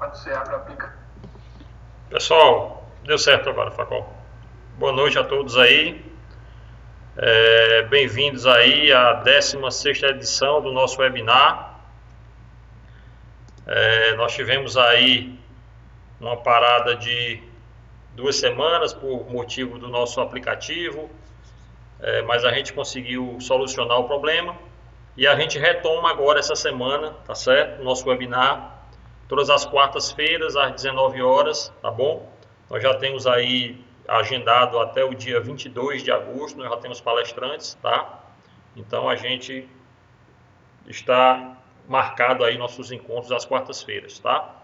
Quando você abre a pica. Pessoal, deu certo agora, Facol. Boa noite a todos aí. Bem-vindos aí à 16ª edição do nosso webinar. Nós tivemos aí uma parada de 2 semanas por motivo do nosso aplicativo, mas a gente conseguiu solucionar o problema e a gente retoma agora essa semana, tá certo? Nosso webinar, todas as quartas-feiras às 19 horas, tá bom? Nós já temos aí agendado até o dia 22 de agosto, nós já temos palestrantes, tá? Então a gente está marcado aí nossos encontros às quartas-feiras, tá?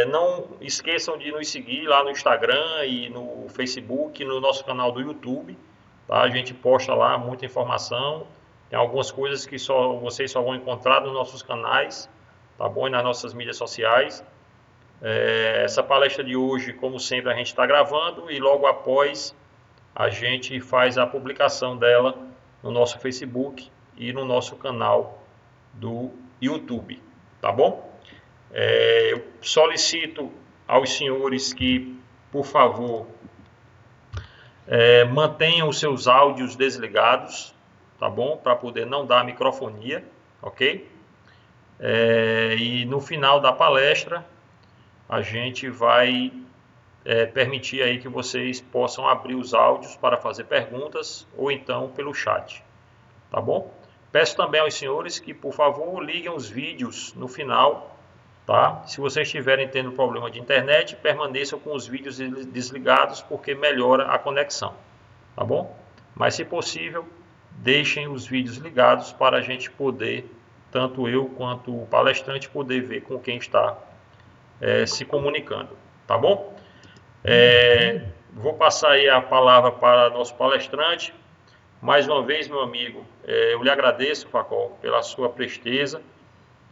Não esqueçam de nos seguir lá no Instagram e no Facebook, no nosso canal do YouTube, tá? A gente posta lá muita informação, tem algumas coisas que vocês só vão encontrar nos nossos canais, tá bom? E nas nossas mídias sociais. Essa palestra de hoje, como sempre, a gente está gravando e logo após a gente faz a publicação dela no nosso Facebook e no nosso canal do YouTube, tá bom? Eu solicito aos senhores que, por favor, mantenham os seus áudios desligados, tá bom? Para poder não dar microfonia, ok? E no final da palestra, a gente vai permitir aí que vocês possam abrir os áudios para fazer perguntas ou então pelo chat, tá bom? Peço também aos senhores que, por favor, liguem os vídeos no final, tá? Se vocês estiverem tendo problema de internet, permaneçam com os vídeos desligados porque melhora a conexão, tá bom? Mas, se possível, deixem os vídeos ligados para a gente poder, tanto eu quanto o palestrante, poder ver com quem está se comunicando, tá bom? Vou passar aí a palavra para nosso palestrante. Mais uma vez, meu amigo, eu lhe agradeço, Facol, pela sua presteza.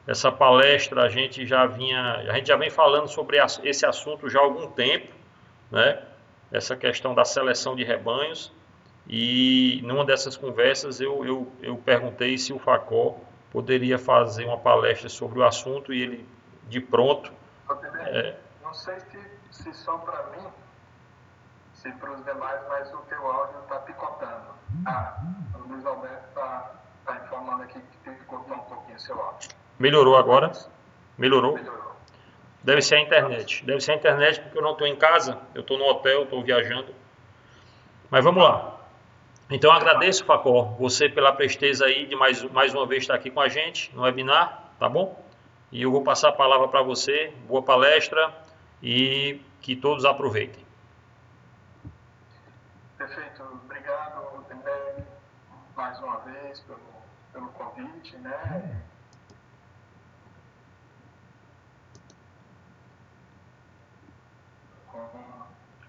Essa palestra a gente já vem falando sobre esse assunto já há algum tempo, né? Essa questão da seleção de rebanhos. E numa dessas conversas eu perguntei se o Facol poderia fazer uma palestra sobre o assunto e ele, de pronto... Não sei se só para mim, se para os demais, mas o teu áudio está picotando. O Luiz Alberto está informando aqui que cortou um pouquinho o seu áudio. Melhorou agora? Melhorou? Melhorou. Deve ser a internet. Deve ser a internet porque eu não estou em casa, eu estou no hotel, estou viajando. Mas vamos lá. Então agradeço, Facol, você pela presteza aí de mais uma vez estar aqui com a gente no webinar, tá bom? E eu vou passar a palavra para você. Boa palestra e que todos aproveitem. Perfeito. Obrigado, Gutenberg, mais uma vez pelo convite, né?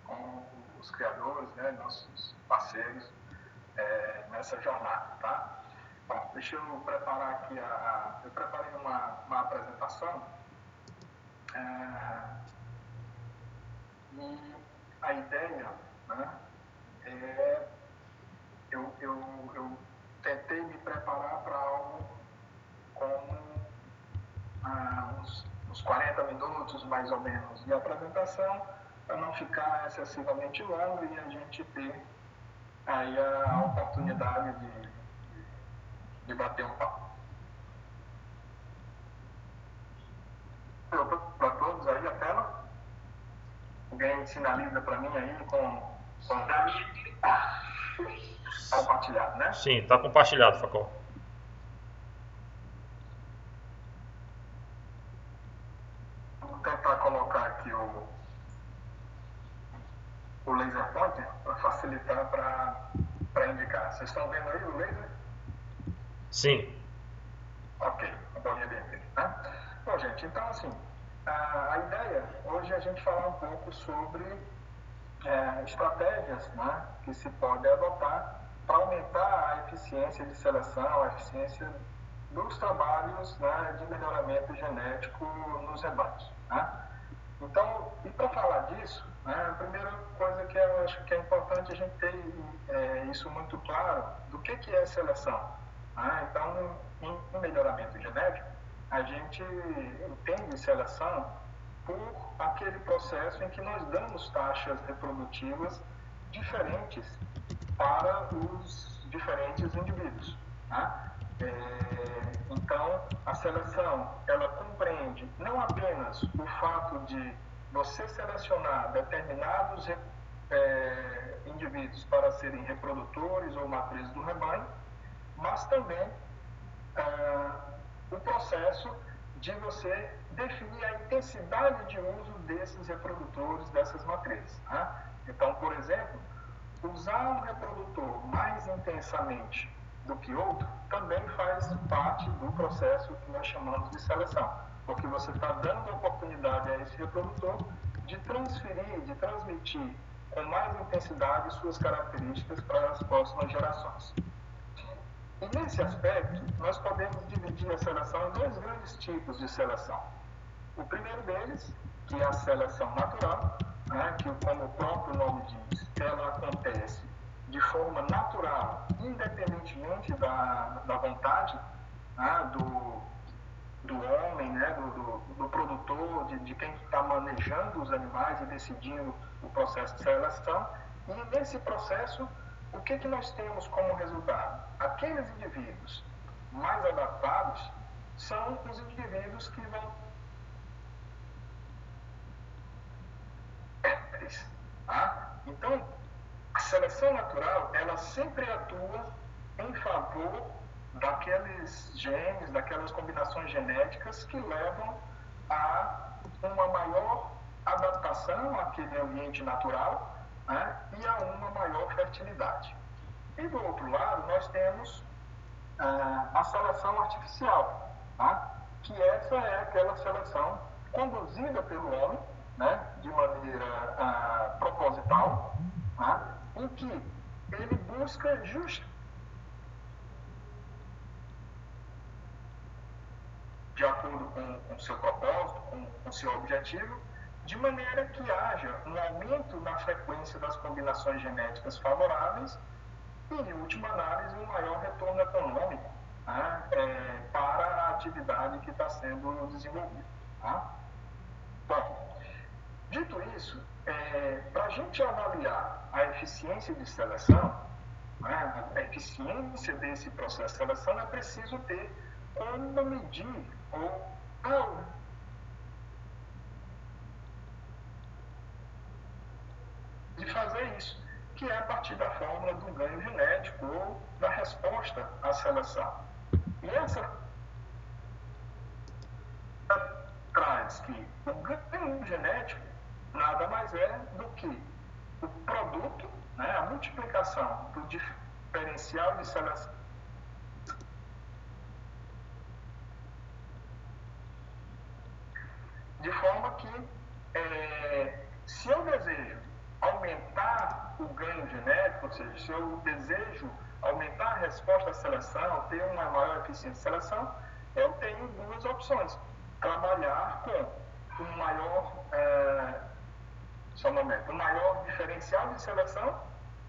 Com os criadores, né? Nossos parceiros nessa jornada, tá? Bom, deixa eu preparar aqui eu preparei uma apresentação e a ideia, né, eu tentei me preparar para algo como uns 40 minutos mais ou menos de apresentação, para não ficar excessivamente longo e a gente ter aí a oportunidade de bater um papo. Para todos aí a tela? Alguém sinaliza para mim aí com compartilhado, né? Sim, está compartilhado, Facol. Vou tentar colocar aqui o laser pointer para facilitar para indicar. Vocês estão vendo aí o laser? Sim. Ok, a bolinha vermelha, né? Bom, gente, então assim, a ideia hoje é a gente falar um pouco sobre estratégias, né, que se pode adotar para aumentar a eficiência de seleção, a eficiência dos trabalhos, né, de melhoramento genético nos rebanhos, né? Então, e para falar disso, né, a primeira coisa que eu acho que é importante a gente ter isso muito claro, do que é seleção. Né? Então, em melhoramento genético, a gente entende seleção por aquele processo em que nós damos taxas reprodutivas diferentes para os diferentes indivíduos. Tá? Então, a seleção, ela compreende não apenas o fato de você selecionar determinados indivíduos para serem reprodutores ou matrizes do rebanho, mas também o processo de você definir a intensidade de uso desses reprodutores, dessas matrizes. Tá? Então, por exemplo, usar um reprodutor mais intensamente do que outro também faz parte do processo que nós chamamos de seleção, porque você está dando a oportunidade a esse reprodutor de transferir, de transmitir com mais intensidade suas características para as próximas gerações. E nesse aspecto, nós podemos dividir a seleção em dois grandes tipos de seleção. O primeiro deles, que é a seleção natural, né, que, como o próprio nome diz, ela acontece de forma natural, independentemente da vontade, né, do homem, né, do produtor, de quem está manejando os animais e decidindo o processo de seleção. E nesse processo, o que nós temos como resultado? Aqueles indivíduos mais adaptados são os indivíduos que vão tá? Então, a seleção natural, ela sempre atua em favor daqueles genes, daquelas combinações genéticas que levam a uma maior adaptação àquele ambiente natural, né, e a uma maior fertilidade. E do outro lado, nós temos a seleção artificial, tá? Que essa é aquela seleção conduzida pelo homem, né, de maneira proposital, tá? Em que ele busca de acordo com o seu propósito, com o seu objetivo, de maneira que haja um aumento na frequência das combinações genéticas favoráveis e, em última análise, um maior retorno econômico, né, para a atividade que está sendo desenvolvida. Tá? Bom, dito isso, para a gente avaliar a eficiência de seleção, né, a eficiência desse processo de seleção, é preciso ter como medir ou de fazer isso, que é a partir da fórmula do ganho genético ou da resposta à seleção. E essa traz que o ganho genético nada mais é do que o produto, né, a multiplicação do diferencial de seleção de forma que, se eu desejo aumentar o ganho genético, ou seja, se eu desejo aumentar a resposta à seleção, ter uma maior eficiência de seleção, eu tenho duas opções. Trabalhar com um maior, um maior diferencial de seleção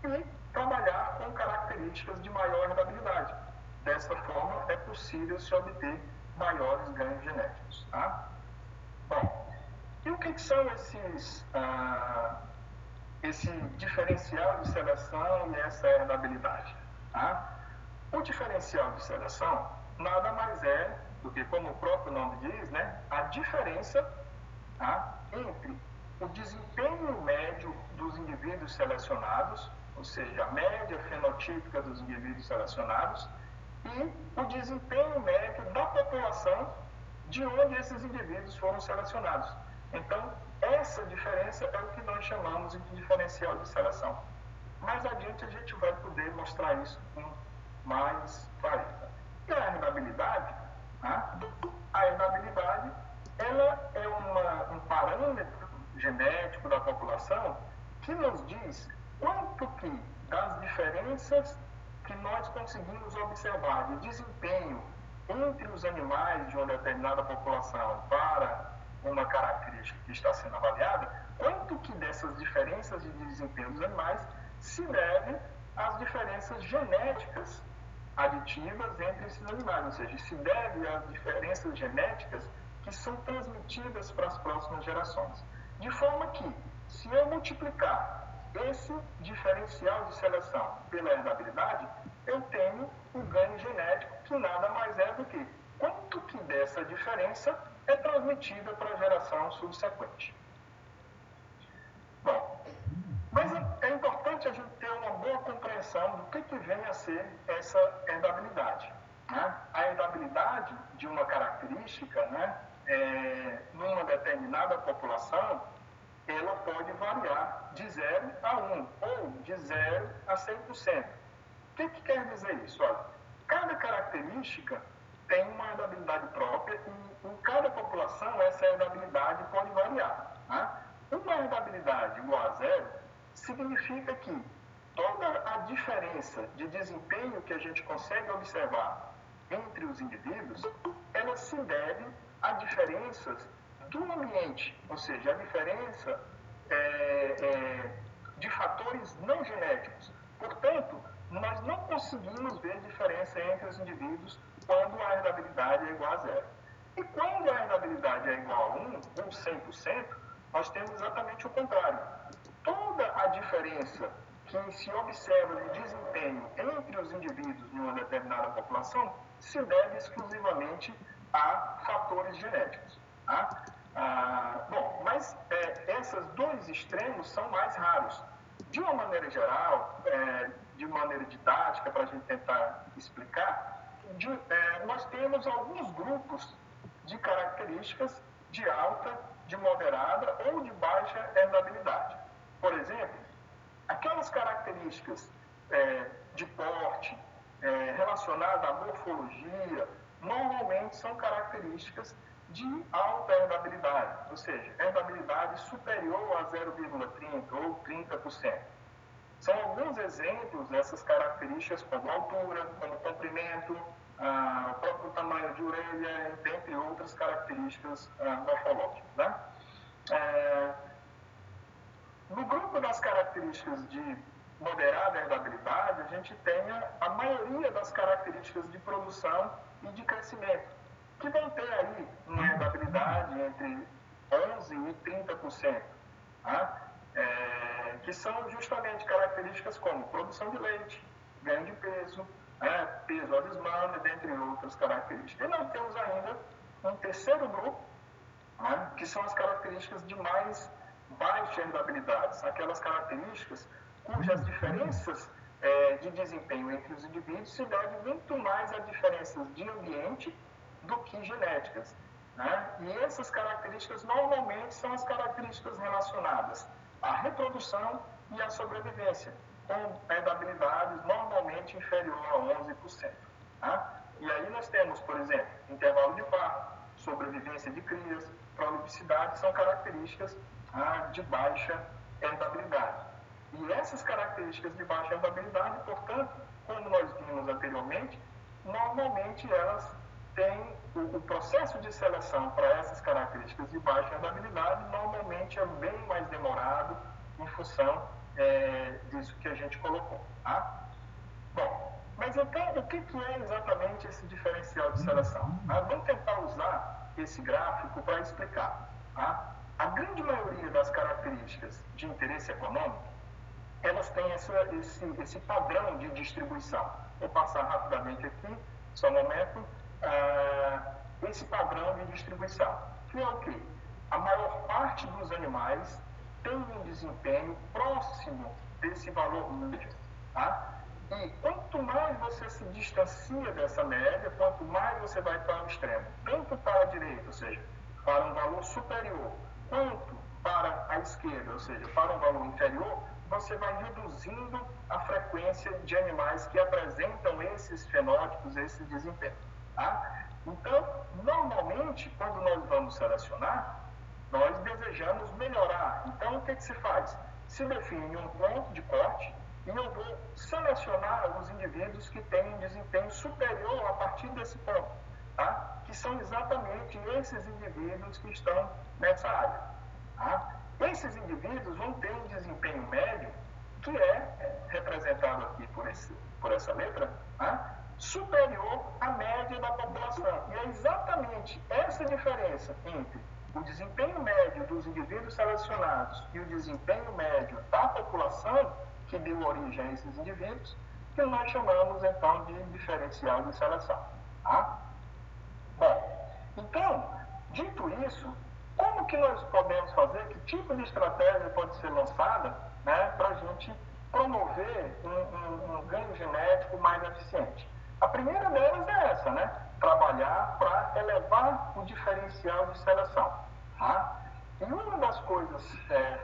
e trabalhar com características de maior herdabilidade. Dessa forma, é possível se obter maiores ganhos genéticos. Tá? Bom, e o que são esse diferencial de seleção e essa herdabilidade? Tá? O diferencial de seleção nada mais é do que, como o próprio nome diz, né, a diferença, tá, entre o desempenho médio dos indivíduos selecionados, ou seja, a média fenotípica dos indivíduos selecionados, e o desempenho médio da população de onde esses indivíduos foram selecionados. Então, essa diferença é o que nós chamamos de diferencial de seleção. Mais adiante a gente vai poder mostrar isso com mais clareza. E a herdabilidade, né? A herdabilidade, ela é um parâmetro genético da população que nos diz quanto que das diferenças que nós conseguimos observar de desempenho entre os animais de uma determinada população para uma característica que está sendo avaliada, quanto que dessas diferenças de desempenho dos animais se deve às diferenças genéticas aditivas entre esses animais, ou seja, se deve às diferenças genéticas que são transmitidas para as próximas gerações. De forma que, se eu multiplicar esse diferencial de seleção pela herdabilidade, eu tenho o ganho genético, que nada mais é do que quanto que dessa diferença é transmitida para a geração subsequente. Bom, mas é importante a gente ter uma boa compreensão do que vem a ser essa herdabilidade. Né? A herdabilidade de uma característica, né, numa determinada população, ela pode variar de 0 a 1, ou de 0 a 100%. O que quer dizer isso? Olha, cada característica tem uma herdabilidade própria e em cada população essa herdabilidade pode variar. Né? Uma herdabilidade igual a 0 significa que toda a diferença de desempenho que a gente consegue observar entre os indivíduos, ela se deve a diferenças do ambiente, ou seja, a diferença de fatores não genéticos. Portanto, nós não conseguimos ver diferença entre os indivíduos quando a herdabilidade é igual a 0. E quando a herdabilidade é igual a 1, ou 100%, nós temos exatamente o contrário. Toda a diferença que se observa de desempenho entre os indivíduos em uma determinada população se deve exclusivamente a fatores genéticos. Tá? Bom, mas esses dois extremos são mais raros. De uma maneira geral, de maneira didática, para a gente tentar explicar, nós temos alguns grupos de características de alta, de moderada ou de baixa herdabilidade. Por exemplo, aquelas características de porte relacionadas à morfologia, normalmente são características de alta herdabilidade, ou seja, herdabilidade superior a 0,30 ou 30%. São alguns exemplos dessas características, como altura, como comprimento, o próprio tamanho de orelha, dentre outras características morfológicas. Né? No grupo das características de moderada herdabilidade, a gente tem a maioria das características de produção e de crescimento, que vão ter aí uma herdabilidade entre 11% e 30%, tá? Que são justamente características como produção de leite, ganho de peso, peso abismante, dentre outras características. E nós temos ainda um terceiro grupo, que são as características de mais baixa herdabilidade, aquelas características cujas diferenças de desempenho entre os indivíduos se devem muito mais a diferenças de ambiente do que genéticas. Né? E essas características normalmente são as características relacionadas à reprodução e à sobrevivência, com herdabilidades normalmente inferior a 11%. Tá? E aí nós temos, por exemplo, intervalo de parto, sobrevivência de crias, prolificidade, são características de baixa herdabilidade. E essas características de baixa herdabilidade, portanto, como nós vimos anteriormente, normalmente elas têm o processo de seleção para essas características de baixa herdabilidade, normalmente é bem mais demorado em função disso que a gente colocou. Tá? Bom, mas então o que é exatamente esse diferencial de seleção? Vamos tentar usar esse gráfico para explicar. Tá? A grande maioria das características de interesse econômico, elas têm esse padrão de distribuição. Vou passar rapidamente aqui, só um momento, esse padrão de distribuição, que é o quê? A maior parte dos animais tem um desempenho próximo desse valor médio. Tá? E quanto mais você se distancia dessa média, quanto mais você vai para o extremo, tanto para a direita, ou seja, para um valor superior, quanto para a esquerda, ou seja, para um valor inferior, você vai reduzindo a frequência de animais que apresentam esses fenótipos, esses desempenhos. Tá? Então, normalmente, quando nós vamos selecionar, nós desejamos melhorar. Então, o que se faz? Se define um ponto de corte e eu vou selecionar os indivíduos que têm um desempenho superior a partir desse ponto, tá? Que são exatamente esses indivíduos que estão nessa área. Tá? Esses indivíduos vão ter um desempenho médio, que é representado aqui por essa letra, tá? Superior à média da população. E é exatamente essa diferença diferença entre o desempenho médio dos indivíduos selecionados e o desempenho médio da população que deu origem a esses indivíduos, que nós chamamos, então, de diferencial de seleção. Tá? Bom, então, dito isso, como que nós podemos fazer, que tipo de estratégia pode ser lançada, né, para a gente promover um ganho genético mais eficiente? A primeira delas é essa, né? Trabalhar para elevar o diferencial de seleção. Tá? E uma das coisas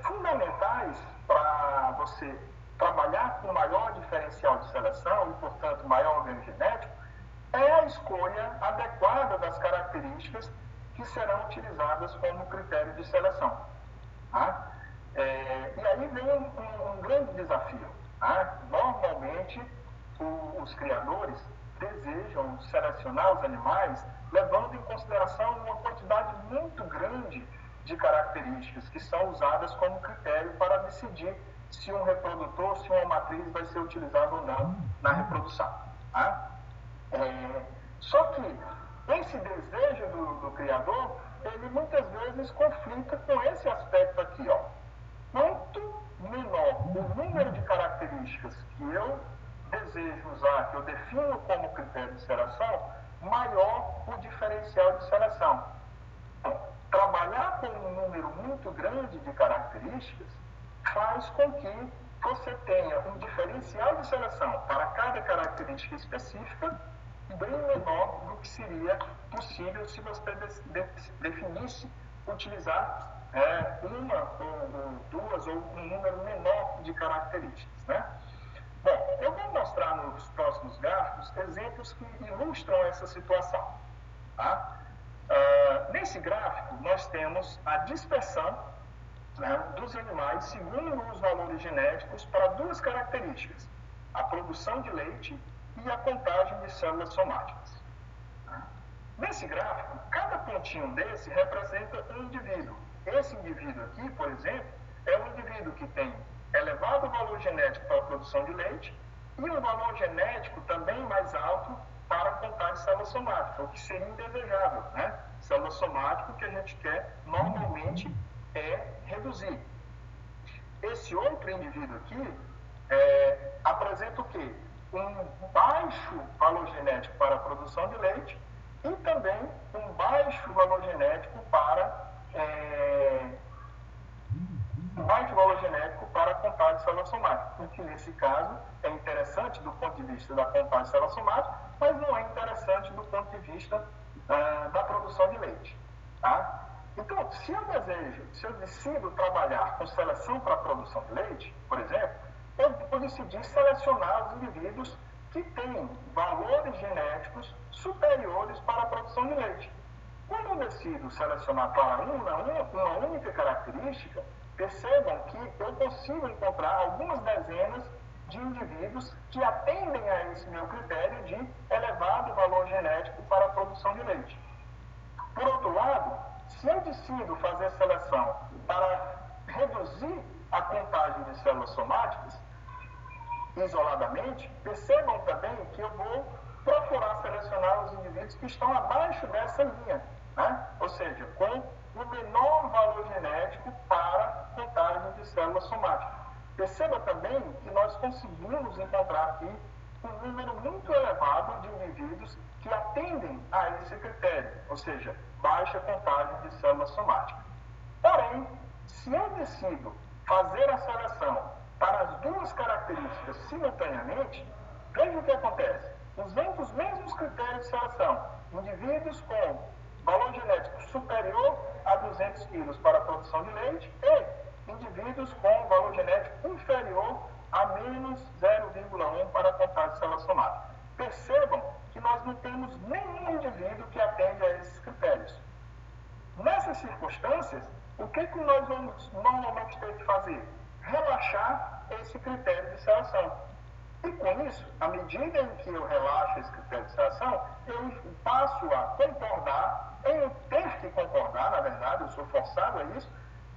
fundamentais para você trabalhar com maior diferencial de seleção e, portanto, maior ganho genético, é a escolha adequada das características que serão utilizadas como critério de seleção. Tá? E aí vem um grande desafio. Tá? Normalmente, os criadores desejam selecionar os animais levando em consideração uma quantidade muito grande de características que são usadas como critério para decidir se um reprodutor, se uma matriz vai ser utilizada ou não na reprodução. Tá? Só que esse desejo do criador, ele muitas vezes conflita com esse aspecto aqui, ó. Quanto menor o número de características que eu desejo usar, que eu defino como critério de seleção, maior o diferencial de seleção. Então, trabalhar com um número muito grande de características faz com que você tenha um diferencial de seleção para cada característica específica bem menor do que seria possível se você definisse utilizar uma ou duas ou um número menor de características, né? Bom, eu vou mostrar nos próximos gráficos exemplos que ilustram essa situação. Tá? Nesse gráfico, nós temos a dispersão, né, dos animais segundo os valores genéticos para duas características: a produção de leite e a contagem de células somáticas. Nesse gráfico, cada pontinho desse representa um indivíduo. Esse indivíduo aqui, por exemplo, é um indivíduo que tem elevado valor genético para a produção de leite e um valor genético também mais alto para a contagem de célula somática, o que seria indesejável, né? Célula somática, que a gente quer normalmente reduzir. Esse outro indivíduo aqui apresenta o quê? Um baixo valor genético para a produção de leite e também um baixo valor genético para a contagem de célula somática, o que nesse caso é interessante do ponto de vista da contagem de célula somática, mas não é interessante do ponto de vista da produção de leite. Tá? Então, se eu decido trabalhar com seleção para a produção de leite, por exemplo, eu decidi selecionar os indivíduos que têm valores genéticos superiores para a produção de leite. Quando eu decido selecionar para uma única característica, percebam que eu consigo encontrar algumas dezenas de indivíduos que atendem a esse meu critério de elevado valor genético para a produção de leite. Por outro lado, se eu decido fazer seleção para reduzir a contagem de células somáticas, isoladamente, percebam também que eu vou procurar selecionar os indivíduos que estão abaixo dessa linha, né? Ou seja, com o menor valor genético para contagem de células somáticas. Perceba também que nós conseguimos encontrar aqui um número muito elevado de indivíduos que atendem a esse critério, ou seja, baixa contagem de células somáticas. Porém, se eu decido fazer a seleção para as duas características simultaneamente, veja o que acontece. Usando os mesmos critérios de seleção, indivíduos com valor genético superior a 200 kg para a produção de leite e indivíduos com valor genético inferior a menos 0,1 para a contagem de célula somática. Percebam que nós não temos nenhum indivíduo que atende a esses critérios. Nessas circunstâncias, o que nós vamos normalmente ter que fazer? Relaxar esse critério de seleção. E com isso, à medida em que eu relaxo esse critério de seleção, eu passo a concordar, em ter que concordar, na verdade, eu sou forçado a isso,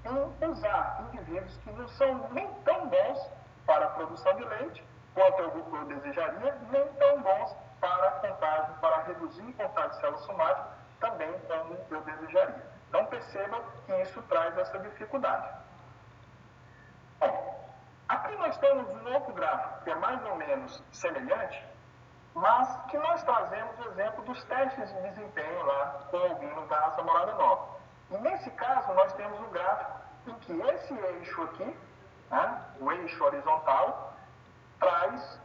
em usar indivíduos que não são nem tão bons para a produção de leite, quanto eu desejaria, nem tão bons para a contagem, para reduzir a contagem de célula somática, também como eu desejaria. perceba que isso traz essa dificuldade. Bom, aqui nós temos um outro gráfico que é mais ou menos semelhante, mas que nós trazemos o exemplo dos testes de desempenho lá com ovinos da raça Morada Nova. E nesse caso, nós temos um gráfico em que esse eixo aqui, né, o eixo horizontal, traz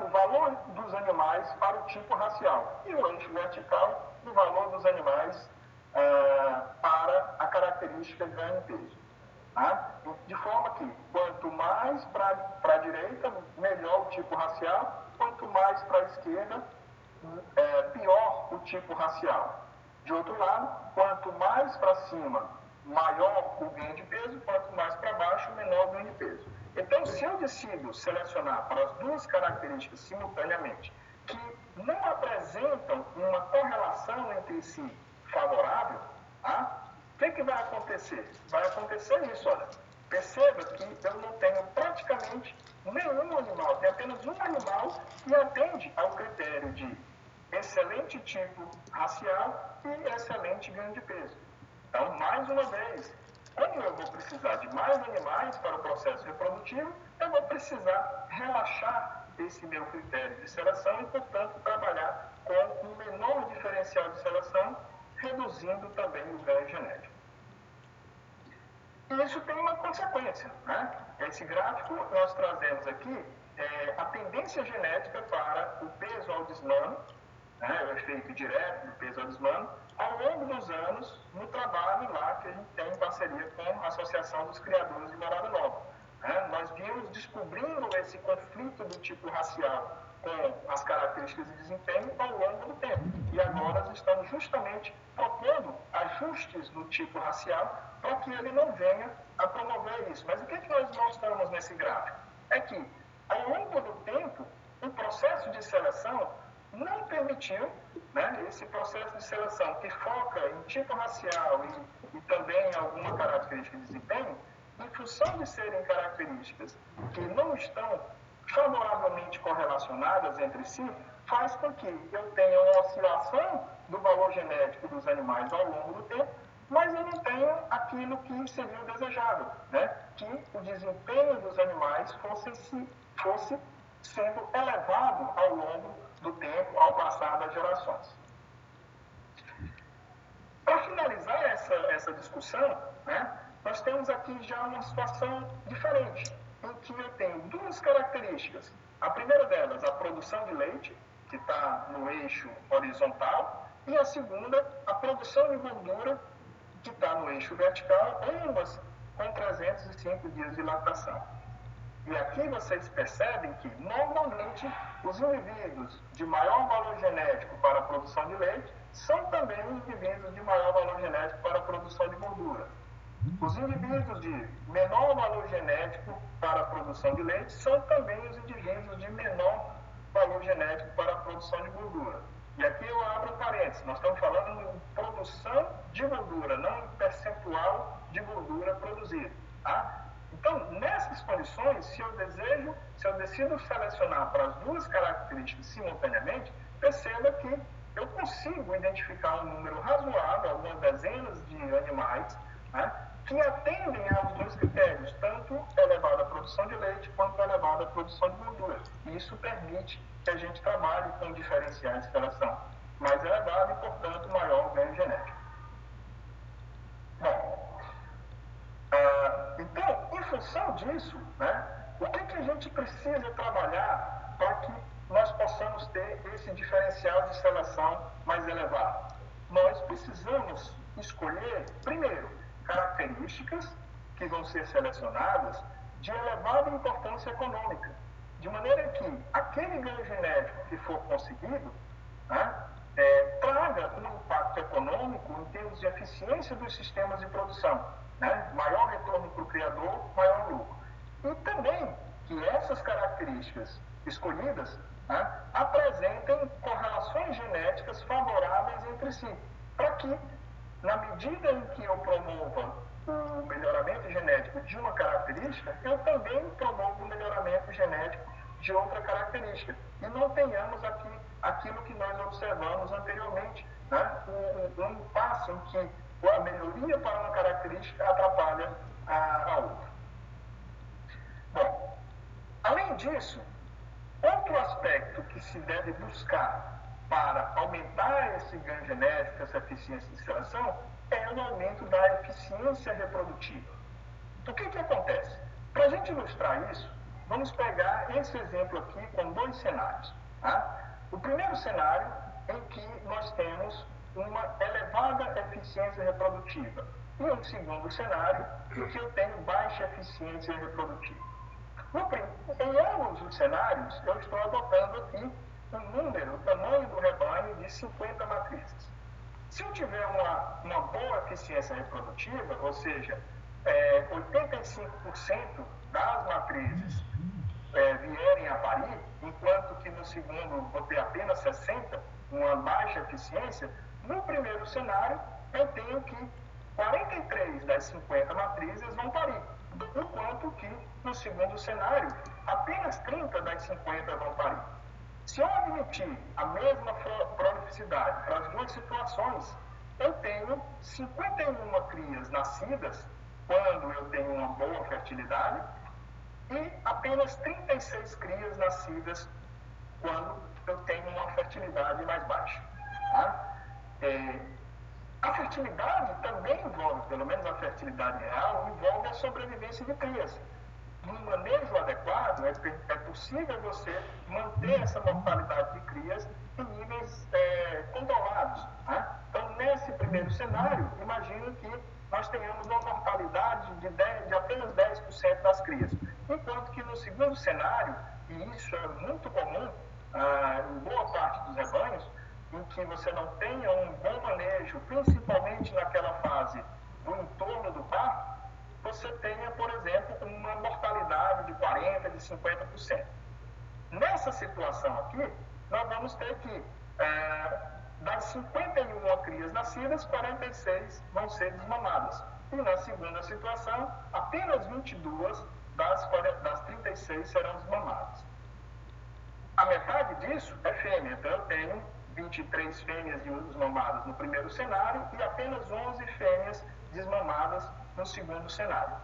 o valor dos animais para o tipo racial e o eixo vertical, o valor dos animais para a característica ganho e peso. Tá? De forma que, quanto mais para a direita, melhor o tipo racial, quanto mais para a esquerda, pior o tipo racial. De outro lado, quanto mais para cima, maior o ganho de peso, quanto mais para baixo, menor o ganho de peso. Então, se eu decido selecionar para as duas características simultaneamente, que não apresentam uma correlação entre si favorável, tá? O que vai acontecer? Vai acontecer isso, olha. Perceba que eu não tenho praticamente nenhum animal, tem apenas um animal que atende ao critério de excelente tipo racial e excelente ganho de peso. Então, mais uma vez, como eu vou precisar de mais animais para o processo reprodutivo, eu vou precisar relaxar esse meu critério de seleção e, portanto, trabalhar com um menor diferencial de seleção, reduzindo também o ganho genético. E isso tem uma consequência, né? Esse gráfico nós trazemos aqui a tendência genética para o peso ao desmame, né, o efeito direto do peso ao desmame, ao longo dos anos, no trabalho lá que a gente tem em parceria com a Associação dos Criadores de Morada Nova. Né? Nós vimos descobrindo esse conflito do tipo racial com as características de desempenho ao longo do tempo. E agora nós estamos justamente propondo ajustes no tipo racial para que ele não venha a promover isso. Mas o que nós mostramos nesse gráfico? É que, ao longo do tempo, o processo de seleção não permitiu, né, esse processo de seleção que foca em tipo racial e também em alguma característica de desempenho, em função de serem características que não estão favoravelmente correlacionadas entre si, faz com que eu tenha uma oscilação do valor genético dos animais ao longo do tempo, mas eu não tenho aquilo que seria o desejável, né? Que o desempenho dos animais fosse sendo elevado ao longo do tempo, ao passar das gerações. Para finalizar essa discussão, né, nós temos aqui já uma situação diferente, em que eu tenho duas características. A primeira delas, a produção de leite, que está no eixo horizontal, e a segunda, a produção de gordura, que está no eixo vertical, ambas com 305 dias de lactação. E aqui vocês percebem que, normalmente, os indivíduos de maior valor genético para a produção de leite são também os indivíduos de maior valor genético para a produção de gordura. Os indivíduos de menor valor genético para a produção de leite são também os indivíduos de menor valor genético para a produção de gordura. E aqui eu abro parênteses, nós estamos falando de produção de gordura, não em percentual de gordura produzida. Tá? Então, nessas condições, se eu decido selecionar para as duas características simultaneamente, perceba que eu consigo identificar um número razoável, algumas dezenas de animais, né, que atendem aos dois critérios, tanto elevada produção de leite quanto elevada produção de gordura. E isso permite que a gente trabalhe com diferenciais de seleção mais elevado e, portanto, maior ganho genético. Bom, então, em função disso, né, o que a gente precisa trabalhar para que nós possamos ter esse diferencial de seleção mais elevado? Nós precisamos escolher, primeiro, características que vão ser selecionadas de elevada importância econômica, de maneira que aquele ganho genético que for conseguido, né, traga um impacto econômico em termos de eficiência dos sistemas de produção, né, maior retorno para o criador, maior lucro. E também que essas características escolhidas, né, apresentem correlações genéticas favoráveis entre si, para que, na medida em que eu promova o melhoramento genético de uma característica, eu também promovo o melhoramento genético de outra característica. E não tenhamos aqui aquilo que nós observamos anteriormente, né? Um impasse em que a melhoria para uma característica atrapalha a outra. Bom, além disso, outro aspecto que se deve buscar para aumentar esse ganho genético, essa eficiência de seleção, é o aumento da eficiência reprodutiva. O que acontece? Para a gente ilustrar isso, vamos pegar esse exemplo aqui com dois cenários. Tá? O primeiro cenário em que nós temos uma elevada eficiência reprodutiva e um segundo cenário em que eu tenho baixa eficiência reprodutiva. Em ambos os cenários, eu estou adotando aqui o tamanho do rebanho de 50 matrizes. Se eu tiver uma boa eficiência reprodutiva, ou seja, 85% das matrizes vierem a parir, enquanto que no segundo vou ter apenas 60%, uma baixa eficiência, no primeiro cenário eu tenho que 43 das 50 matrizes vão parir, enquanto que no segundo cenário apenas 30 das 50 vão parir. Se eu admitir a mesma prolificidade para as duas situações, eu tenho 51 crias nascidas quando eu tenho uma boa fertilidade e apenas 36 crias nascidas quando eu tenho uma fertilidade mais baixa. Tá? A fertilidade também envolve, pelo menos a fertilidade real, envolve a sobrevivência de crias. No manejo adequado, é possível você manter essa mortalidade de crias em níveis controlados. Tá? Então, nesse primeiro cenário, imagino que nós tenhamos uma mortalidade de apenas 10% das crias. Enquanto que no segundo cenário, e isso é muito comum em boa parte dos rebanhos, em que você não tenha um bom manejo, principalmente naquela fase do entorno do parto, você tenha, por exemplo, uma mortalidade de 40%, de 50%. Nessa situação aqui, nós vamos ter que, das 51 crias nascidas, 46 vão ser desmamadas. E na segunda situação, apenas 22 das 36 serão desmamadas. A metade disso é fêmea, então eu tenho 23 fêmeas desmamadas no primeiro cenário e apenas 11 fêmeas desmamadas no segundo cenário.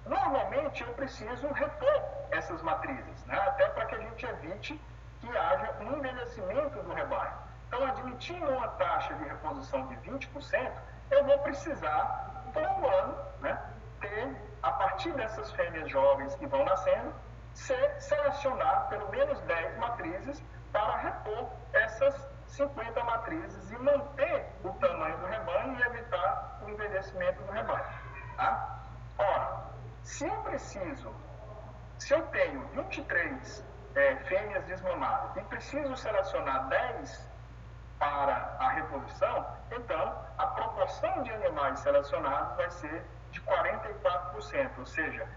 Normalmente eu preciso repor essas matrizes, né? Até para que a gente evite que haja um envelhecimento do rebanho. Então, admitindo uma taxa de reposição de 20%, eu vou precisar, por um ano, né, ter, a partir dessas fêmeas jovens que vão nascendo, selecionar pelo menos 10 matrizes para repor essas 50 matrizes e manter o tamanho do rebanho e evitar o envelhecimento do rebanho. Tá? Ora, se eu tenho 23 fêmeas desmamadas e preciso selecionar 10 para a reposição, então a proporção de animais selecionados vai ser de 44%, ou seja,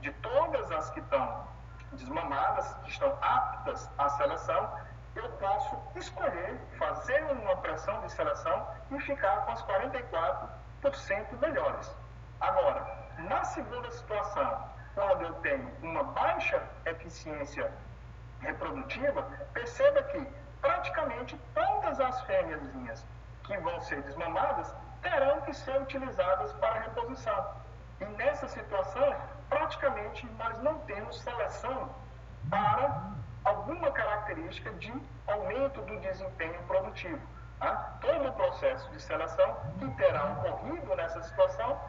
de todas as que estão desmamadas, que estão aptas à seleção, eu posso escolher fazer uma pressão de seleção e ficar com as 44% melhores. Agora, na segunda situação, quando eu tenho uma baixa eficiência reprodutiva, perceba que praticamente todas as fêmeazinhas que vão ser desmamadas terão que ser utilizadas para reposição. E nessa situação, praticamente nós não temos seleção para alguma característica de aumento do desempenho produtivo. Tá? Todo o processo de seleção que terá ocorrido nessa situação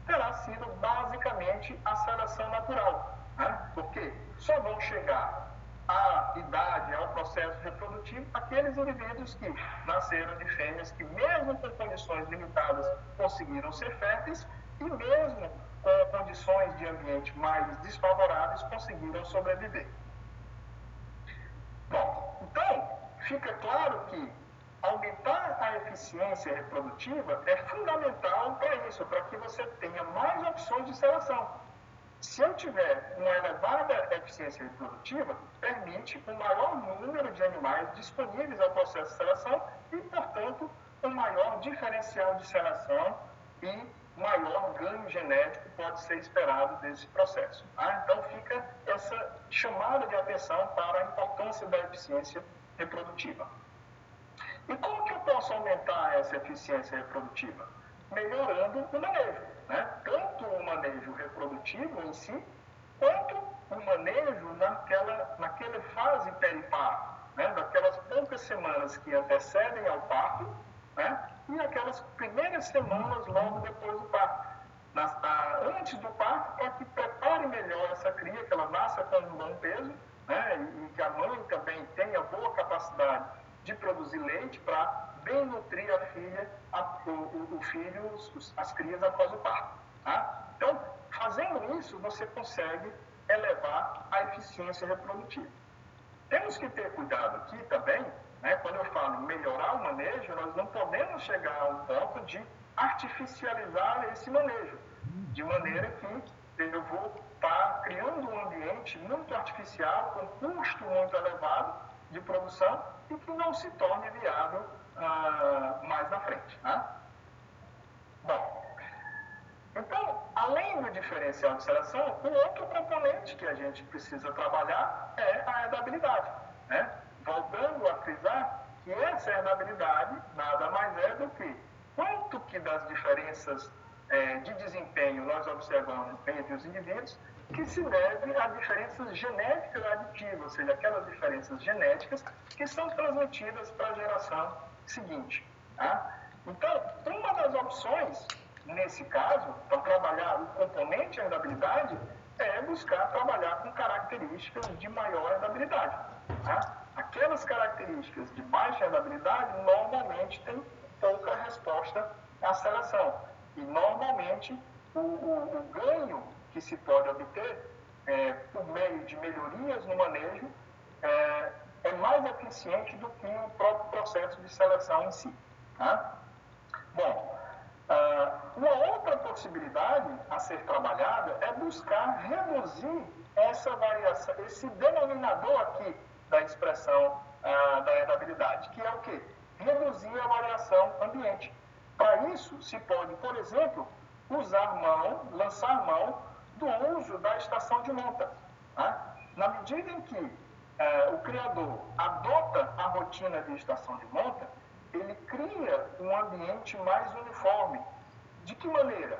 terá sido basicamente a seleção natural. Tá? Porque só vão chegar à idade, ao processo reprodutivo, aqueles indivíduos que nasceram de fêmeas que, mesmo com condições limitadas, conseguiram ser férteis e mesmo com condições de ambiente mais desfavoráveis, conseguiram sobreviver. Bom, então, fica claro que aumentar a eficiência reprodutiva é fundamental para isso, para que você tenha mais opções de seleção. Se eu tiver uma elevada eficiência reprodutiva, permite um maior número de animais disponíveis ao processo de seleção e, portanto, um maior diferencial de seleção e maior ganho genético pode ser esperado desse processo. Tá? Então, fica essa chamada de atenção para a importância da eficiência reprodutiva. E como que eu posso aumentar essa eficiência reprodutiva? Melhorando o manejo, né? Tanto o manejo reprodutivo em si, quanto o manejo naquela fase periparto, né? Daquelas poucas semanas que antecedem ao parto, né? E aquelas primeiras semanas logo depois do parto. Antes do parto, para que prepare melhor essa cria, que ela nasça com um bom peso, né? E que a mãe também tenha boa capacidade de produzir leite para bem nutrir a filha, o filho, as crias após o parto. Tá? Então, fazendo isso, você consegue elevar a eficiência reprodutiva. Temos que ter cuidado aqui também, né? Quando eu falo melhorar o manejo, nós não podemos chegar a um ponto de artificializar esse manejo, de maneira que eu vou estar criando um ambiente muito artificial, com custo muito elevado de produção e que não se torne viável mais na frente. Né? Bom, então, além do diferencial de seleção, o outro componente que a gente precisa trabalhar é a herdabilidade. Né? Voltando a frisar que essa herdabilidade nada mais é do que quanto que das diferenças de desempenho nós observamos entre os indivíduos que se deve a diferenças genéticas aditivas, ou seja, aquelas diferenças genéticas que são transmitidas para a geração seguinte. Tá? Então, uma das opções, nesse caso, para trabalhar o componente herdabilidade, é buscar trabalhar com características de maior herdabilidade. Tá? Aquelas características de baixa herdabilidade normalmente têm pouca resposta à seleção. E, normalmente, o ganho que se pode obter por meio de melhorias no manejo é mais eficiente do que o próprio processo de seleção em si. Tá? Bom, uma outra possibilidade a ser trabalhada é buscar reduzir essa variação, esse denominador aqui da expressão da herdabilidade, que é o quê? Reduzir a variação ambiente. Para isso, se pode, por exemplo, lançar mão do uso da estação de monta. Tá? Na medida em que o criador adota a rotina de estação de monta, ele cria um ambiente mais uniforme. De que maneira?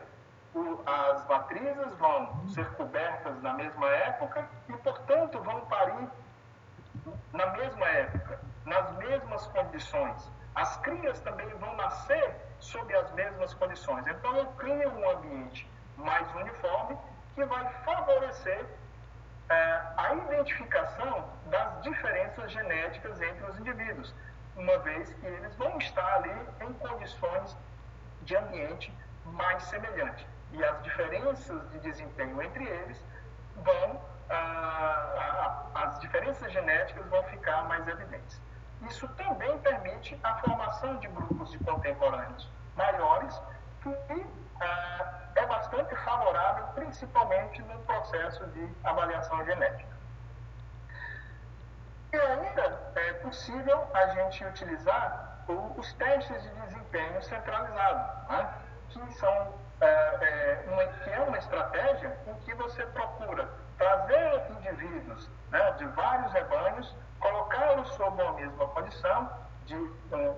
As matrizes vão ser cobertas na mesma época e, portanto, vão parir na mesma época, nas mesmas condições. As crias também vão nascer sob as mesmas condições. Então, eu crio um ambiente mais uniforme que vai favorecer a identificação das diferenças genéticas entre os indivíduos, uma vez que eles vão estar ali em condições de ambiente mais semelhantes. E as diferenças de desempenho entre eles as diferenças genéticas vão ficar mais evidentes. Isso também permite a formação de grupos de contemporâneos maiores, que é bastante favorável, principalmente no processo de avaliação genética. E ainda é possível a gente utilizar os testes de desempenho centralizado, né? Que é uma estratégia em que você procura trazer indivíduos, né, de vários rebanhos, colocá-los sob a mesma condição,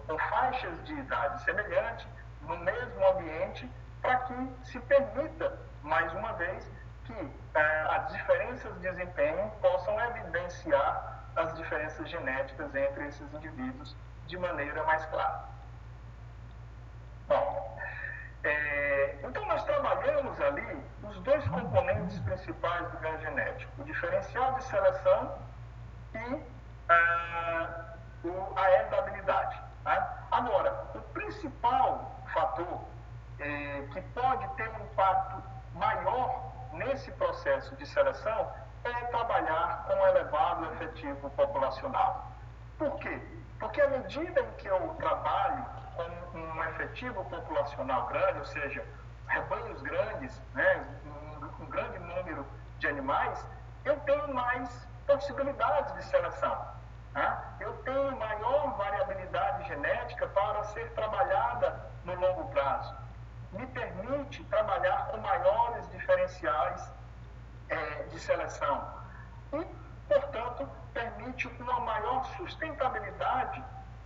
com faixas de idade semelhante, no mesmo ambiente, para que se permita, mais uma vez, que as diferenças de desempenho possam evidenciar as diferenças genéticas entre esses indivíduos de maneira mais clara. Bom, então nós trabalhamos ali os dois componentes principais do ganho genético, o diferencial de seleção e a herdabilidade. Tá? Agora, o principal fator que pode ter um impacto maior nesse processo de seleção é trabalhar com um elevado efetivo populacional. Por quê? Porque à medida em que eu trabalho com um efetivo populacional grande, ou seja, rebanhos grandes, né, um grande número de animais, eu tenho mais possibilidades de seleção. Tá? Eu tenho maior variabilidade genética para ser trabalhada no longo prazo. Me permite trabalhar com maiores diferenciais de seleção e, portanto, permite uma maior sustentabilidade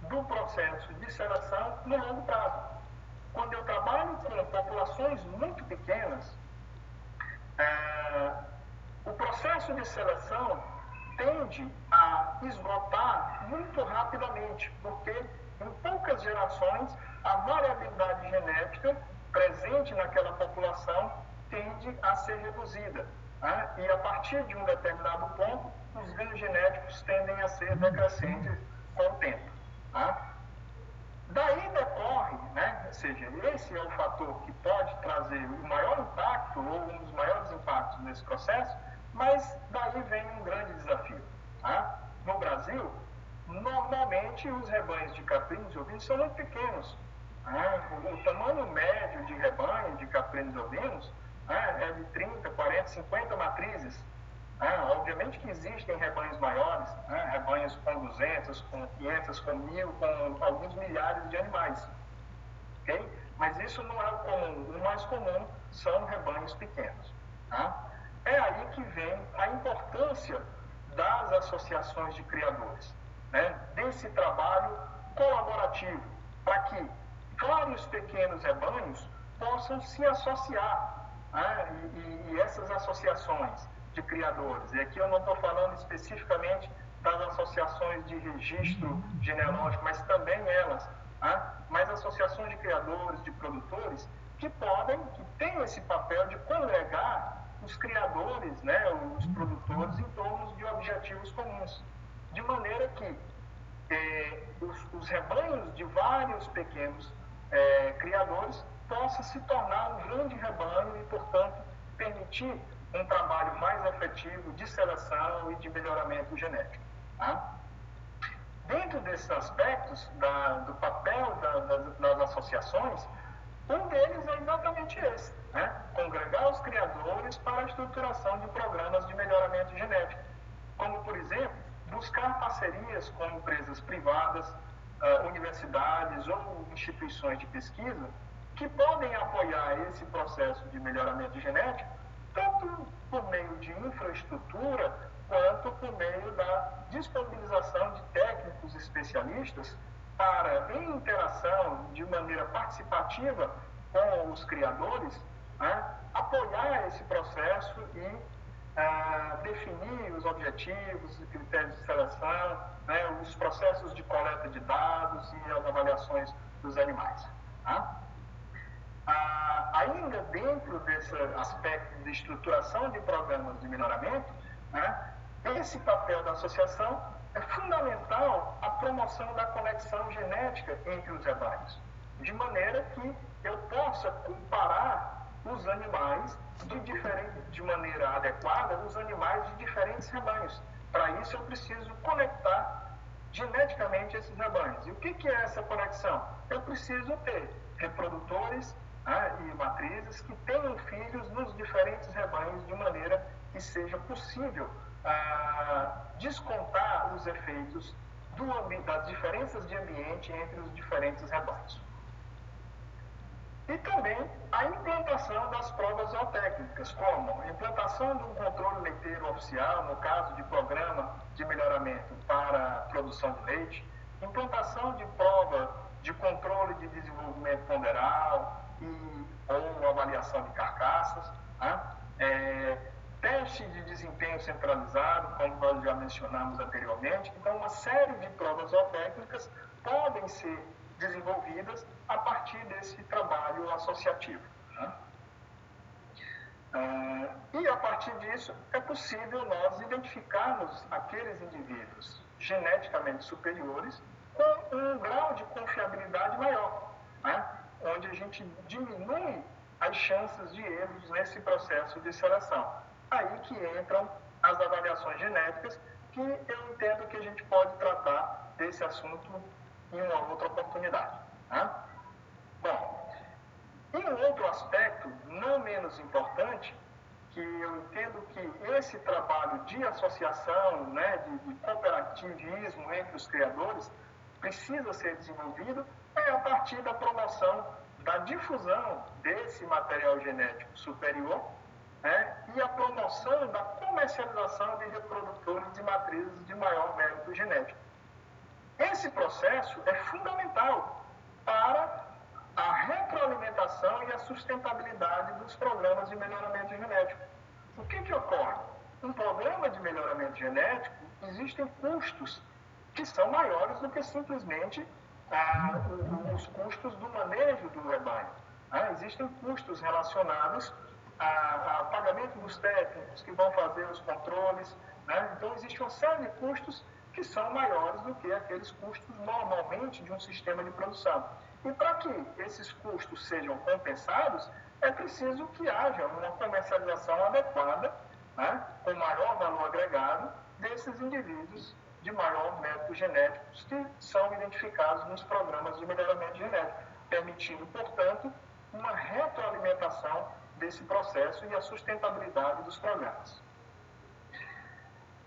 do processo de seleção no longo prazo. Quando eu trabalho com populações muito pequenas, o processo de seleção tende a esgotar muito rapidamente, porque em poucas gerações a variabilidade genética presente naquela população tende a ser reduzida. E a partir de um determinado ponto, os ganhos genéticos tendem a ser decrescentes com o tempo. Daí decorre, ou seja, esse é o fator que pode trazer o maior impacto ou um dos maiores impactos nesse processo, mas daí vem um grande desafio. No Brasil, normalmente os rebanhos de caprinos e ovinos são muito pequenos. O tamanho médio de rebanho de caprinos e ovinos é de 30, 40, 50 matrizes. Obviamente que existem rebanhos maiores, rebanhos com 200, com 500, com 1000, com alguns milhares de animais. Okay? Mas isso não é o comum. O mais comum são rebanhos pequenos. É aí que vem a importância das associações de criadores, desse trabalho colaborativo, para que vários pequenos rebanhos possam se associar. E essas associações de criadores, e aqui eu não estou falando especificamente das associações de registro genealógico, mas também elas, mas associações de criadores, de produtores, que têm esse papel de congregar os criadores, os produtores, em torno de objetivos comuns, de maneira que os rebanhos de vários pequenos criadores possam se tornar um grande rebanho e, portanto, permitir um trabalho mais efetivo de seleção e de melhoramento genético. Dentro desses aspectos do papel das associações, um deles é exatamente esse, congregar os criadores para a estruturação de programas de melhoramento genético, como, por exemplo, buscar parcerias com empresas privadas, universidades ou instituições de pesquisa que podem apoiar esse processo de melhoramento genético, tanto por meio de infraestrutura, quanto por meio da disponibilização de técnicos especialistas para, em interação de maneira participativa com os criadores, apoiar esse processo e definir os objetivos e critérios de seleção, os processos de coleta de dados e as avaliações dos animais. Ainda dentro desse aspecto de estruturação de programas de melhoramento, esse papel da associação é fundamental a promoção da conexão genética entre os rebanhos, de maneira que eu possa comparar os animais de maneira adequada, os animais de diferentes rebanhos. Para isso eu preciso conectar geneticamente esses rebanhos. E o que é essa conexão? Eu preciso ter reprodutores e matrizes que tenham filhos nos diferentes rebanhos, de maneira que seja possível descontar os efeitos das diferenças de ambiente entre os diferentes rebanhos. E também a implantação das provas zootécnicas, como a implantação de um controle leiteiro oficial, no caso de programa de melhoramento para a produção de leite, implantação de prova de controle de desenvolvimento ponderal ou avaliação de carcaças, teste de desempenho centralizado, como nós já mencionamos anteriormente. Então, uma série de provas zootécnicas podem ser desenvolvidas a partir desse trabalho associativo. E a partir disso é possível nós identificarmos aqueles indivíduos geneticamente superiores com um grau de confiabilidade maior, onde a gente diminui as chances de erros nesse processo de seleção. Aí que entram as avaliações genéticas, que eu entendo que a gente pode tratar desse assunto em uma outra oportunidade. Bom, e um outro aspecto não menos importante, que eu entendo que esse trabalho de associação, de cooperativismo entre os criadores, precisa ser desenvolvido a partir da promoção da difusão desse material genético superior, e a promoção da comercialização de reprodutores de matrizes de maior mérito genético. Esse esse processo é fundamental para a retroalimentação e a sustentabilidade dos programas de melhoramento genético. O que ocorre? Um programa de melhoramento genético, existem custos que são maiores do que simplesmente os custos do manejo do rebanho. Existem custos relacionados ao pagamento dos técnicos que vão fazer os controles. Então, existe uma série de custos que são maiores do que aqueles custos normalmente de um sistema de produção. E para que esses custos sejam compensados, é preciso que haja uma comercialização adequada, com maior valor agregado, desses indivíduos de maior mérito genéticos que são identificados nos programas de melhoramento genético, permitindo, portanto, uma retroalimentação desse processo e a sustentabilidade dos programas.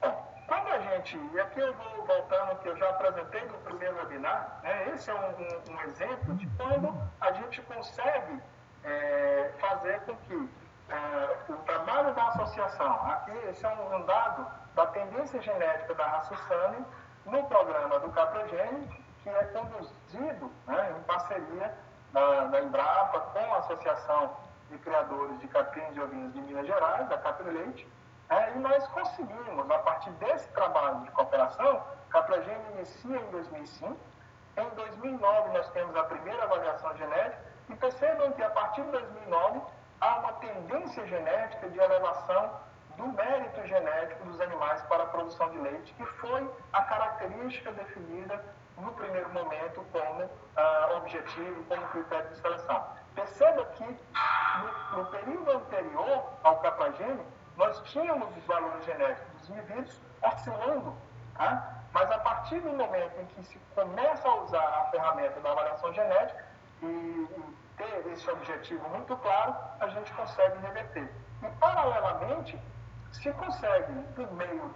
Bom, quando a gente, e aqui eu vou voltando ao que eu já apresentei no primeiro webinar, esse é um exemplo de quando a gente consegue fazer com que o trabalho da associação, aqui esse é um dado da tendência genética da raça Sânia no programa do Caprogene, que é conduzido em parceria da Embrapa com a Associação de Criadores de Caprinos e Ovinos de Minas Gerais, da Caprileite, e nós conseguimos, a partir desse trabalho de cooperação, Caprogene inicia em 2005, em 2009 nós temos a primeira avaliação genética, e percebam que a partir de 2009 há uma tendência genética de elevação do mérito genético dos animais para a produção de leite, que foi a característica definida no primeiro momento como objetivo, como critério de seleção. Perceba que no período anterior ao Caprogene, nós tínhamos os valores genéticos dos indivíduos oscilando, mas a partir do momento em que se começa a usar a ferramenta da avaliação genética e ter esse objetivo muito claro, a gente consegue reverter. E, paralelamente, se consegue, por meio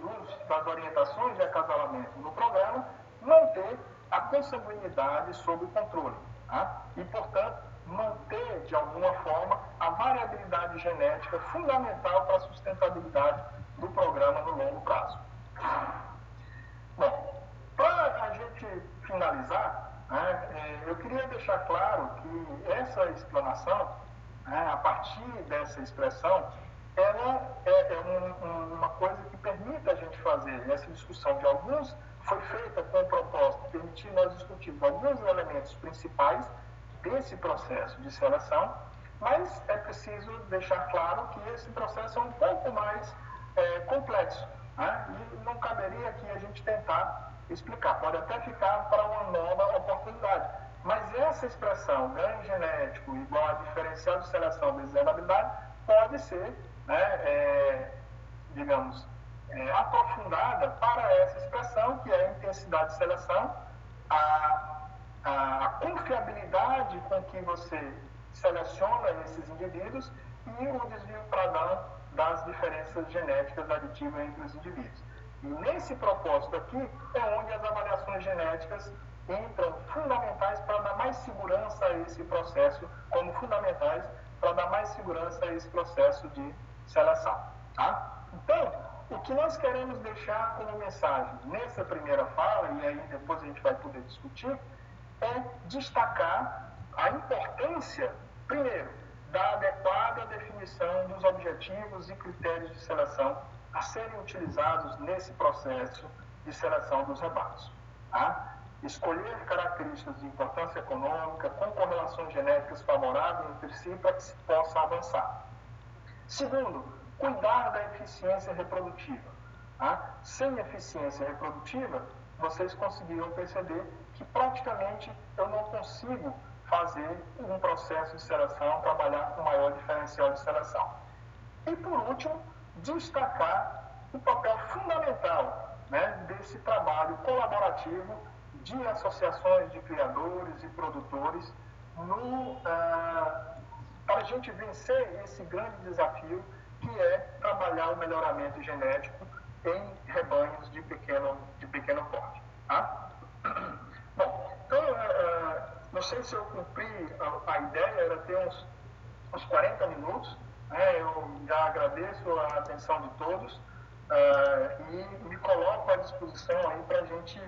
das orientações de acasalamento no programa, manter a consanguinidade sob controle. E, portanto, manter, de alguma forma, a variabilidade genética fundamental para a sustentabilidade do programa no longo prazo. Bom, para a gente finalizar, eu queria deixar claro que essa explanação, a partir dessa expressão, ela é uma coisa que permite a gente fazer essa discussão de alguns, foi feita com o propósito de permitir nós discutirmos alguns elementos principais desse processo de seleção, mas é preciso deixar claro que esse processo é um pouco mais complexo, e não caberia aqui a gente tentar explicar, pode até ficar para uma nova oportunidade, mas essa expressão ganho genético igual a diferencial de seleção vezes desejabilidade pode ser, digamos, aprofundada para essa expressão que é a intensidade de seleção, a confiabilidade com que você seleciona esses indivíduos e o desvio padrão das diferenças genéticas aditivas entre os indivíduos. E nesse propósito aqui é onde as avaliações genéticas entram fundamentais para dar mais segurança a esse processo, como fundamentais para dar mais segurança a esse processo de seleção. Então, o que nós queremos deixar como mensagem nessa primeira fala, e aí depois a gente vai poder discutir, é destacar a importância, primeiro, da adequada definição dos objetivos e critérios de seleção a serem utilizados nesse processo de seleção dos rebanhos. Escolher características de importância econômica com correlações genéticas favoráveis entre si para que se possa avançar. Segundo, cuidar da eficiência reprodutiva. Sem eficiência reprodutiva, vocês conseguiram perceber que praticamente eu não consigo fazer um processo de seleção, trabalhar com maior diferencial de seleção. E por último, destacar o papel fundamental desse trabalho colaborativo de associações de criadores e produtores para a gente vencer esse grande desafio que é trabalhar o melhoramento genético em rebanhos de pequeno porte. Bom, então, não sei se eu cumpri a ideia, era ter uns 40 minutos, eu já agradeço a atenção de todos e me coloco à disposição aí para a gente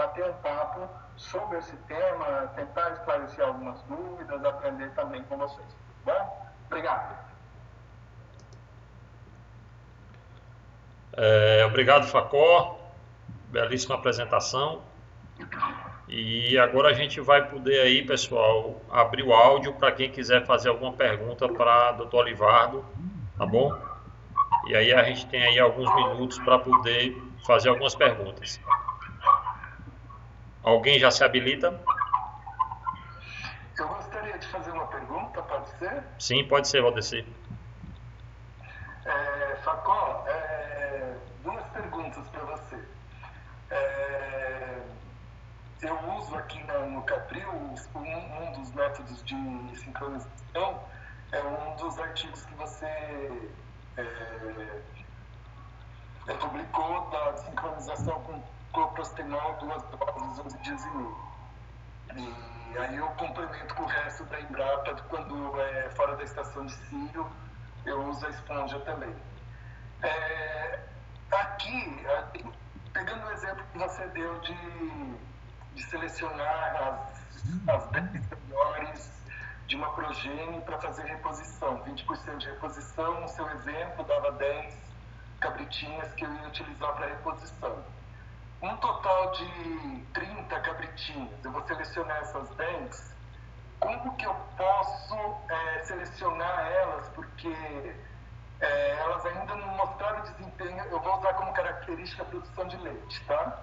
bater um papo sobre esse tema, tentar esclarecer algumas dúvidas, aprender também com vocês. Tá bom? Obrigado. Obrigado, Facó. Belíssima apresentação. E agora a gente vai poder aí, pessoal, abrir o áudio para quem quiser fazer alguma pergunta para Dr. Olivardo, tá bom? E aí a gente tem aí alguns minutos para poder fazer algumas perguntas. Alguém já se habilita? Eu gostaria de fazer uma pergunta, pode ser? Sim, pode ser, Valdeci. Facó, duas perguntas para você. Eu uso aqui no Capril um dos métodos de sincronização, é um dos artigos que você publicou da sincronização com cloprostenol, 2 doses, 11 dias e meio. E aí eu complemento com o resto da Embrapa, quando é fora da estação de cio, eu uso a esponja também. Aqui, pegando o exemplo que você deu de selecionar as 10 melhores de uma progênie para fazer reposição, 20% de reposição, no seu exemplo dava 10 cabritinhas que eu ia utilizar para reposição. Um total de 30 cabritinhas, eu vou selecionar essas 10, como que eu posso selecionar elas, porque elas ainda não mostraram desempenho, eu vou usar como característica a produção de leite, tá?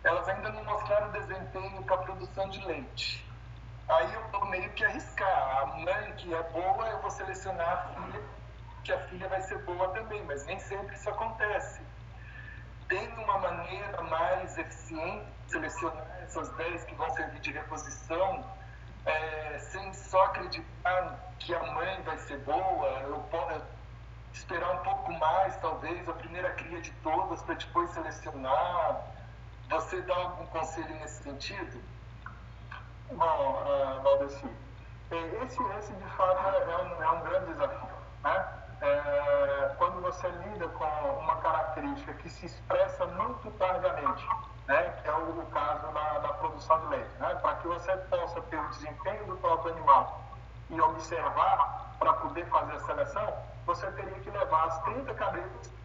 Elas ainda não mostraram desempenho para a produção de leite. Aí eu vou meio que arriscar. A mãe que é boa, eu vou selecionar a filha, que a filha vai ser boa também, mas nem sempre isso acontece. Tem uma maneira mais eficiente de selecionar essas 10 que vão servir de reposição, sem só acreditar que a mãe vai ser boa, eu posso esperar um pouco mais, talvez, a primeira cria de todas, para depois selecionar. Você dá algum conselho nesse sentido? Bom, Valdeci, esse de fato é um grande desafio, né? Quando você lida com uma característica que se expressa muito tardiamente, né? Que é o caso da produção de leite, né? Para que você possa ter o desempenho do próprio animal e observar para poder fazer a seleção, você teria que levar as 30 cabritas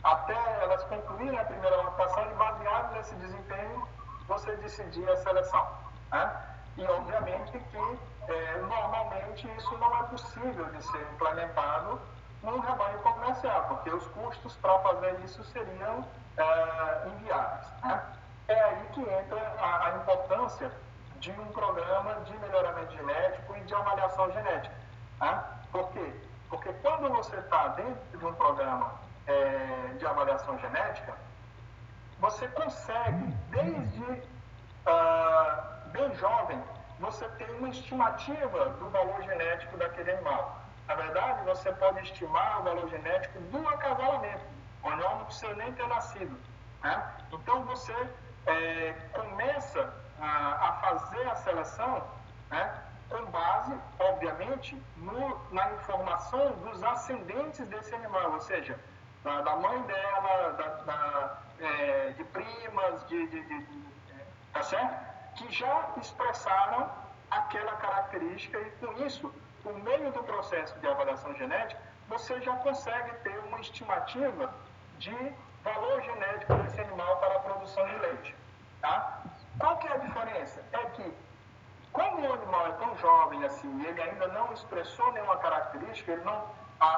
até elas concluírem a primeira lactação e, baseado nesse desempenho, você decidir a seleção, né? E, obviamente, que normalmente isso não é possível de ser implementado num rebanho comercial, porque os custos para fazer isso seriam inviáveis, né? É aí que entra a importância de um programa de melhoramento genético e de avaliação genética, né? Por quê? Porque quando você está dentro de um programa de avaliação genética, você consegue, desde bem jovem, você tem uma estimativa do valor genético daquele animal. Na verdade, você pode estimar o valor genético do acasalamento. O animal não precisa nem ter nascido, né? Então, você começa a fazer a seleção, né, com base, obviamente, na informação dos ascendentes desse animal, ou seja, da mãe dela, de primas, tá certo? Que já expressaram aquela característica e, com isso, por meio do processo de avaliação genética, você já consegue ter uma estimativa de valor genético desse animal para a produção de leite, tá? Qual que é a diferença? É que, como o animal é tão jovem assim, ele ainda não expressou nenhuma característica,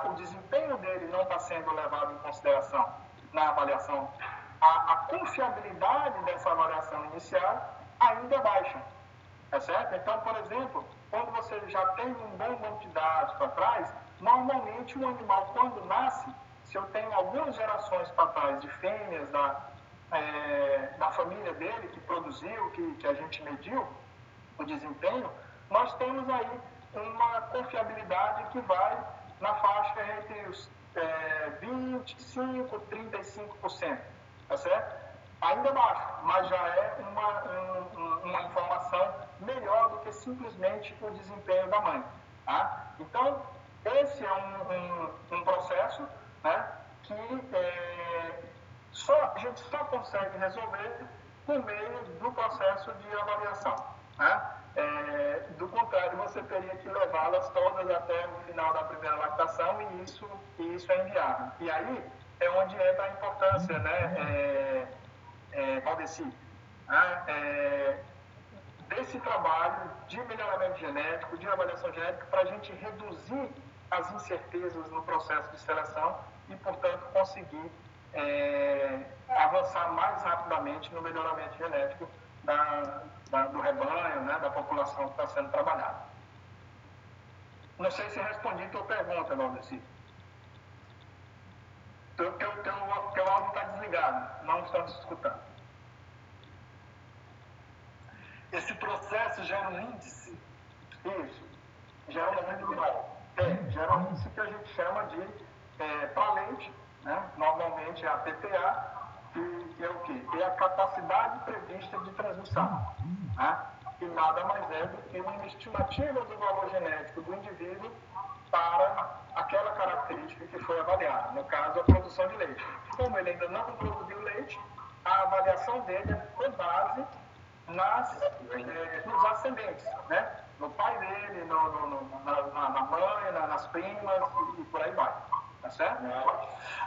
o desempenho dele não está sendo levado em consideração na avaliação. A confiabilidade dessa avaliação inicial ainda é baixa, tá certo? Então, por exemplo, quando você já tem um bom banco de dados para trás, normalmente um animal, quando nasce, se eu tenho algumas gerações para trás de fêmeas da família dele, que produziu, que a gente mediu o desempenho, nós temos aí uma confiabilidade que vai na faixa entre os 25% e 35%, tá certo? Ainda baixo, mas já é uma informação melhor do que simplesmente o desempenho da mãe, tá? Então, esse é um processo, né, que a gente só consegue resolver por meio do processo de avaliação. Né? Do contrário, você teria que levá-las todas até o final da primeira lactação e isso é inviável. E aí é onde entra a importância, né, Valdeci, desse trabalho de melhoramento genético, de avaliação genética, para a gente reduzir as incertezas no processo de seleção e, portanto, conseguir avançar mais rapidamente no melhoramento genético do rebanho, né, da população que está sendo trabalhada. Não sei se respondi a tua pergunta, Valdeci. Teu áudio está desligado, não estamos escutando. Esse processo gera um índice? Isso, gera um índice, gera um índice que a gente chama de para leite, né? Normalmente é a PTA, que é o quê? É a capacidade prevista de transmissão, né? Que nada mais é do que uma estimativa do valor genético do indivíduo para aquela característica que foi avaliada, no caso a produção de leite. Como ele ainda não produziu leite, a avaliação dele é com base nos ascendentes, né? No pai dele, na mãe, nas primas e por aí vai. Tá certo?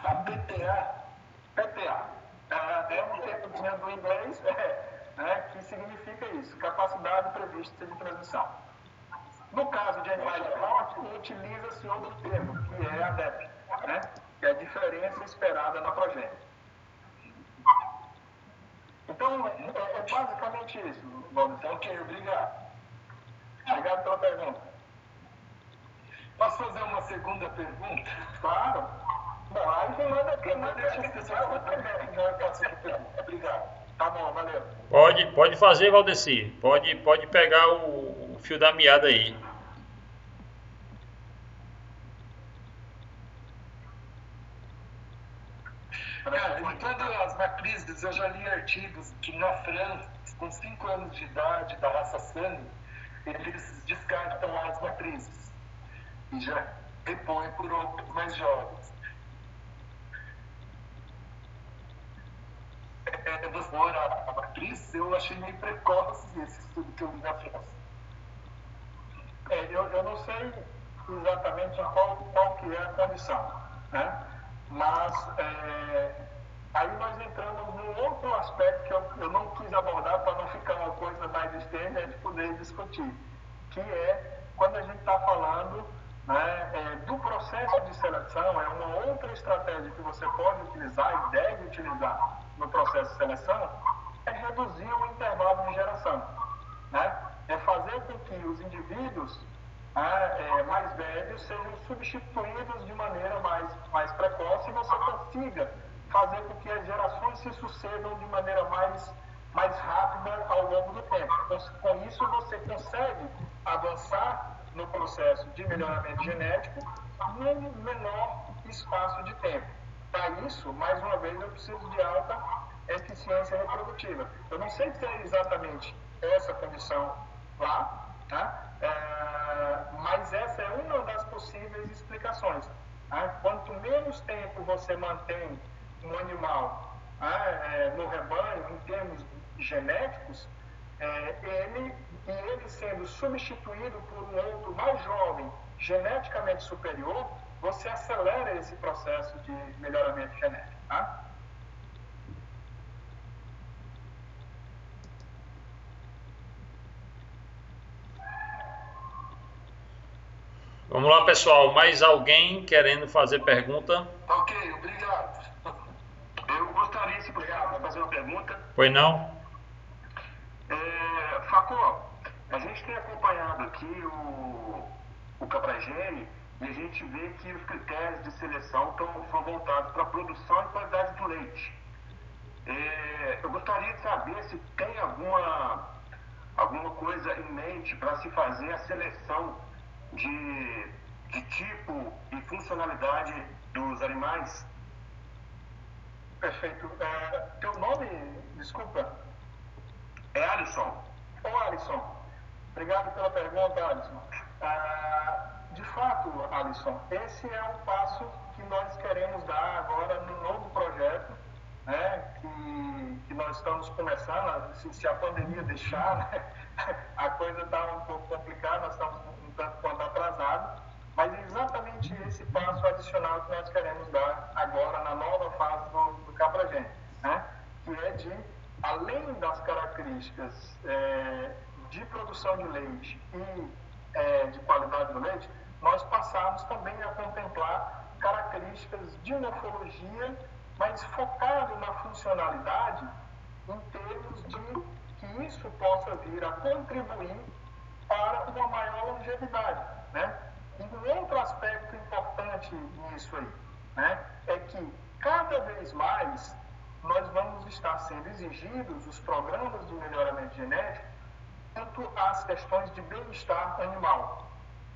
A PTA é um termo do inglês que significa isso, capacidade prevista de transmissão. No caso de animais de corte, utiliza-se outro termo, que é a DEP, né? Que é a diferença esperada na progênie. Então, é basicamente isso, Valdeci. Ok, obrigado. Obrigado pela pergunta. Posso fazer uma segunda pergunta? Claro. Bom, aí quem manda Deixa as pessoas perguntar. Obrigado. Tá bom, valeu. Pode fazer, Valdeci. Pode pegar o fio da meada aí. Em todas as matrizes, eu já li artigos que na França, com 5 anos de idade, da raça Sami, eles descartam as matrizes e já repõem por outros mais jovens. A matriz, eu achei meio precoce esse estudo que eu li na França. Eu não sei exatamente qual que é a condição, né? Mas aí nós entramos num outro aspecto que eu não quis abordar para não ficar uma coisa mais extensa de poder discutir, que é quando a gente está falando, né, do processo de seleção. É uma outra estratégia que você pode utilizar e deve utilizar no processo de seleção, é reduzir o intervalo de geração, né? É fazer com que os indivíduos mais velhos sejam substituídos de maneira mais precoce e você consiga fazer com que as gerações se sucedam de maneira mais rápida ao longo do tempo. Então, com isso, você consegue avançar no processo de melhoramento genético num menor espaço de tempo. Para isso, mais uma vez, eu preciso de alta eficiência reprodutiva. Eu não sei se é exatamente essa condição lá, tá? Mas essa é uma das possíveis explicações. Tá? Quanto menos tempo você mantém um animal no rebanho, em termos genéticos, ele sendo substituído por um outro mais jovem, geneticamente superior, você acelera esse processo de melhoramento genético. Tá? Vamos lá, pessoal. Mais alguém querendo fazer pergunta? Ok, obrigado. Eu gostaria, se puder, fazer uma pergunta. Pois não? Facó, a gente tem acompanhado aqui o Capragene e a gente vê que os critérios de seleção são voltados para a produção e qualidade do leite. Eu gostaria de saber se tem alguma coisa em mente para se fazer a seleção de tipo e funcionalidade dos animais. Perfeito. Teu nome, desculpa? É Alisson. Ô, Alisson, obrigado pela pergunta, Alisson. De fato, Alisson, esse é o passo que nós queremos dar agora no novo projeto, né, que nós estamos começando, se a pandemia deixar, né, a coisa está um pouco complicada, nós estamos um tanto quanto atrasados, mas é exatamente esse passo adicional que nós queremos dar agora na nova fase do Capragem, né, que é de, além das características de produção de leite e de qualidade do leite, nós passamos também a contemplar características de morfologia, mas focado na funcionalidade, em termos de que isso possa vir a contribuir para uma maior longevidade, né? E um outro aspecto importante nisso aí, né, é que cada vez mais nós vamos estar sendo exigidos os programas de melhoramento genético quanto às questões de bem-estar animal,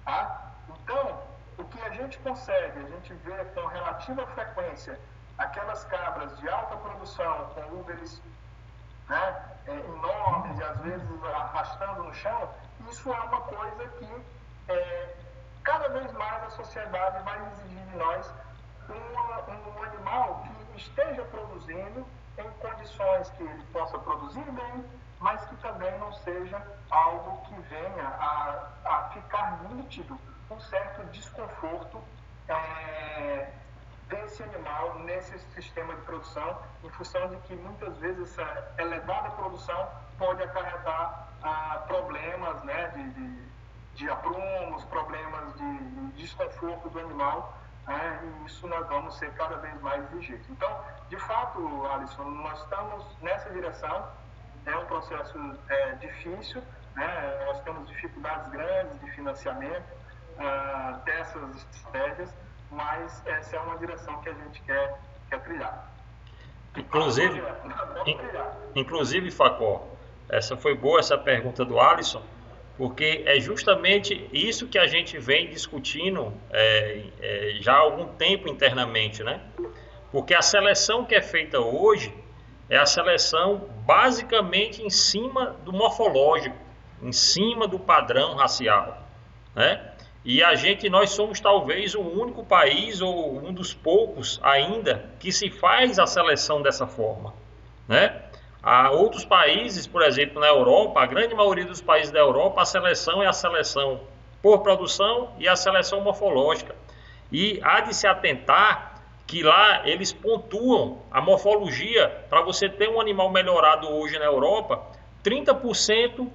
tá? Então, o que a gente consegue, a gente vê com relativa frequência aquelas cabras de alta produção com úberes, né, enormes e às vezes arrastando no chão, isso é uma coisa que cada vez mais a sociedade vai exigir de nós um animal que esteja produzindo em condições que ele possa produzir bem, mas que também não seja algo que venha a ficar nítido um certo desconforto desse animal nesse sistema de produção, em função de que muitas vezes essa elevada produção pode acarretar problemas, né, de aprumos, problemas de desconforto do animal, e isso nós vamos ser cada vez mais exigidos. Então, de fato, Alisson, nós estamos nessa direção, é um processo difícil, né, nós temos dificuldades grandes de financiamento dessas estratégias, mas essa é uma direção que a gente quer trilhar. Inclusive, Facó, essa foi boa, essa pergunta do Alisson, porque é justamente isso que a gente vem discutindo já há algum tempo internamente, né? Porque a seleção que é feita hoje é a seleção basicamente em cima do morfológico, em cima do padrão racial, né? E nós somos talvez o único país ou um dos poucos ainda que se faz a seleção dessa forma, né? Há outros países, por exemplo, na Europa, a grande maioria dos países da Europa, a seleção é a seleção por produção e a seleção morfológica. E há de se atentar que lá eles pontuam a morfologia. Para você ter um animal melhorado hoje na Europa, 30%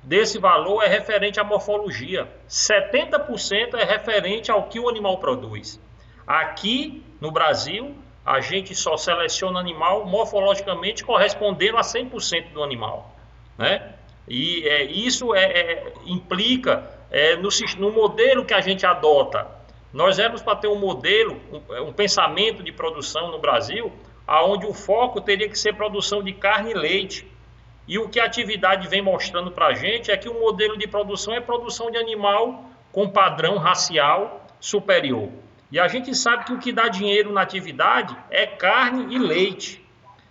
desse valor é referente à morfologia, 70% é referente ao que o animal produz. Aqui no Brasil, a gente só seleciona animal morfologicamente correspondendo a 100% do animal, né? E isso implica no modelo que a gente adota. Nós éramos para ter um modelo, um pensamento de produção no Brasil, onde o foco teria que ser produção de carne e leite. E o que a atividade vem mostrando para a gente é que o modelo de produção é produção de animal com padrão racial superior. E a gente sabe que o que dá dinheiro na atividade é carne e leite.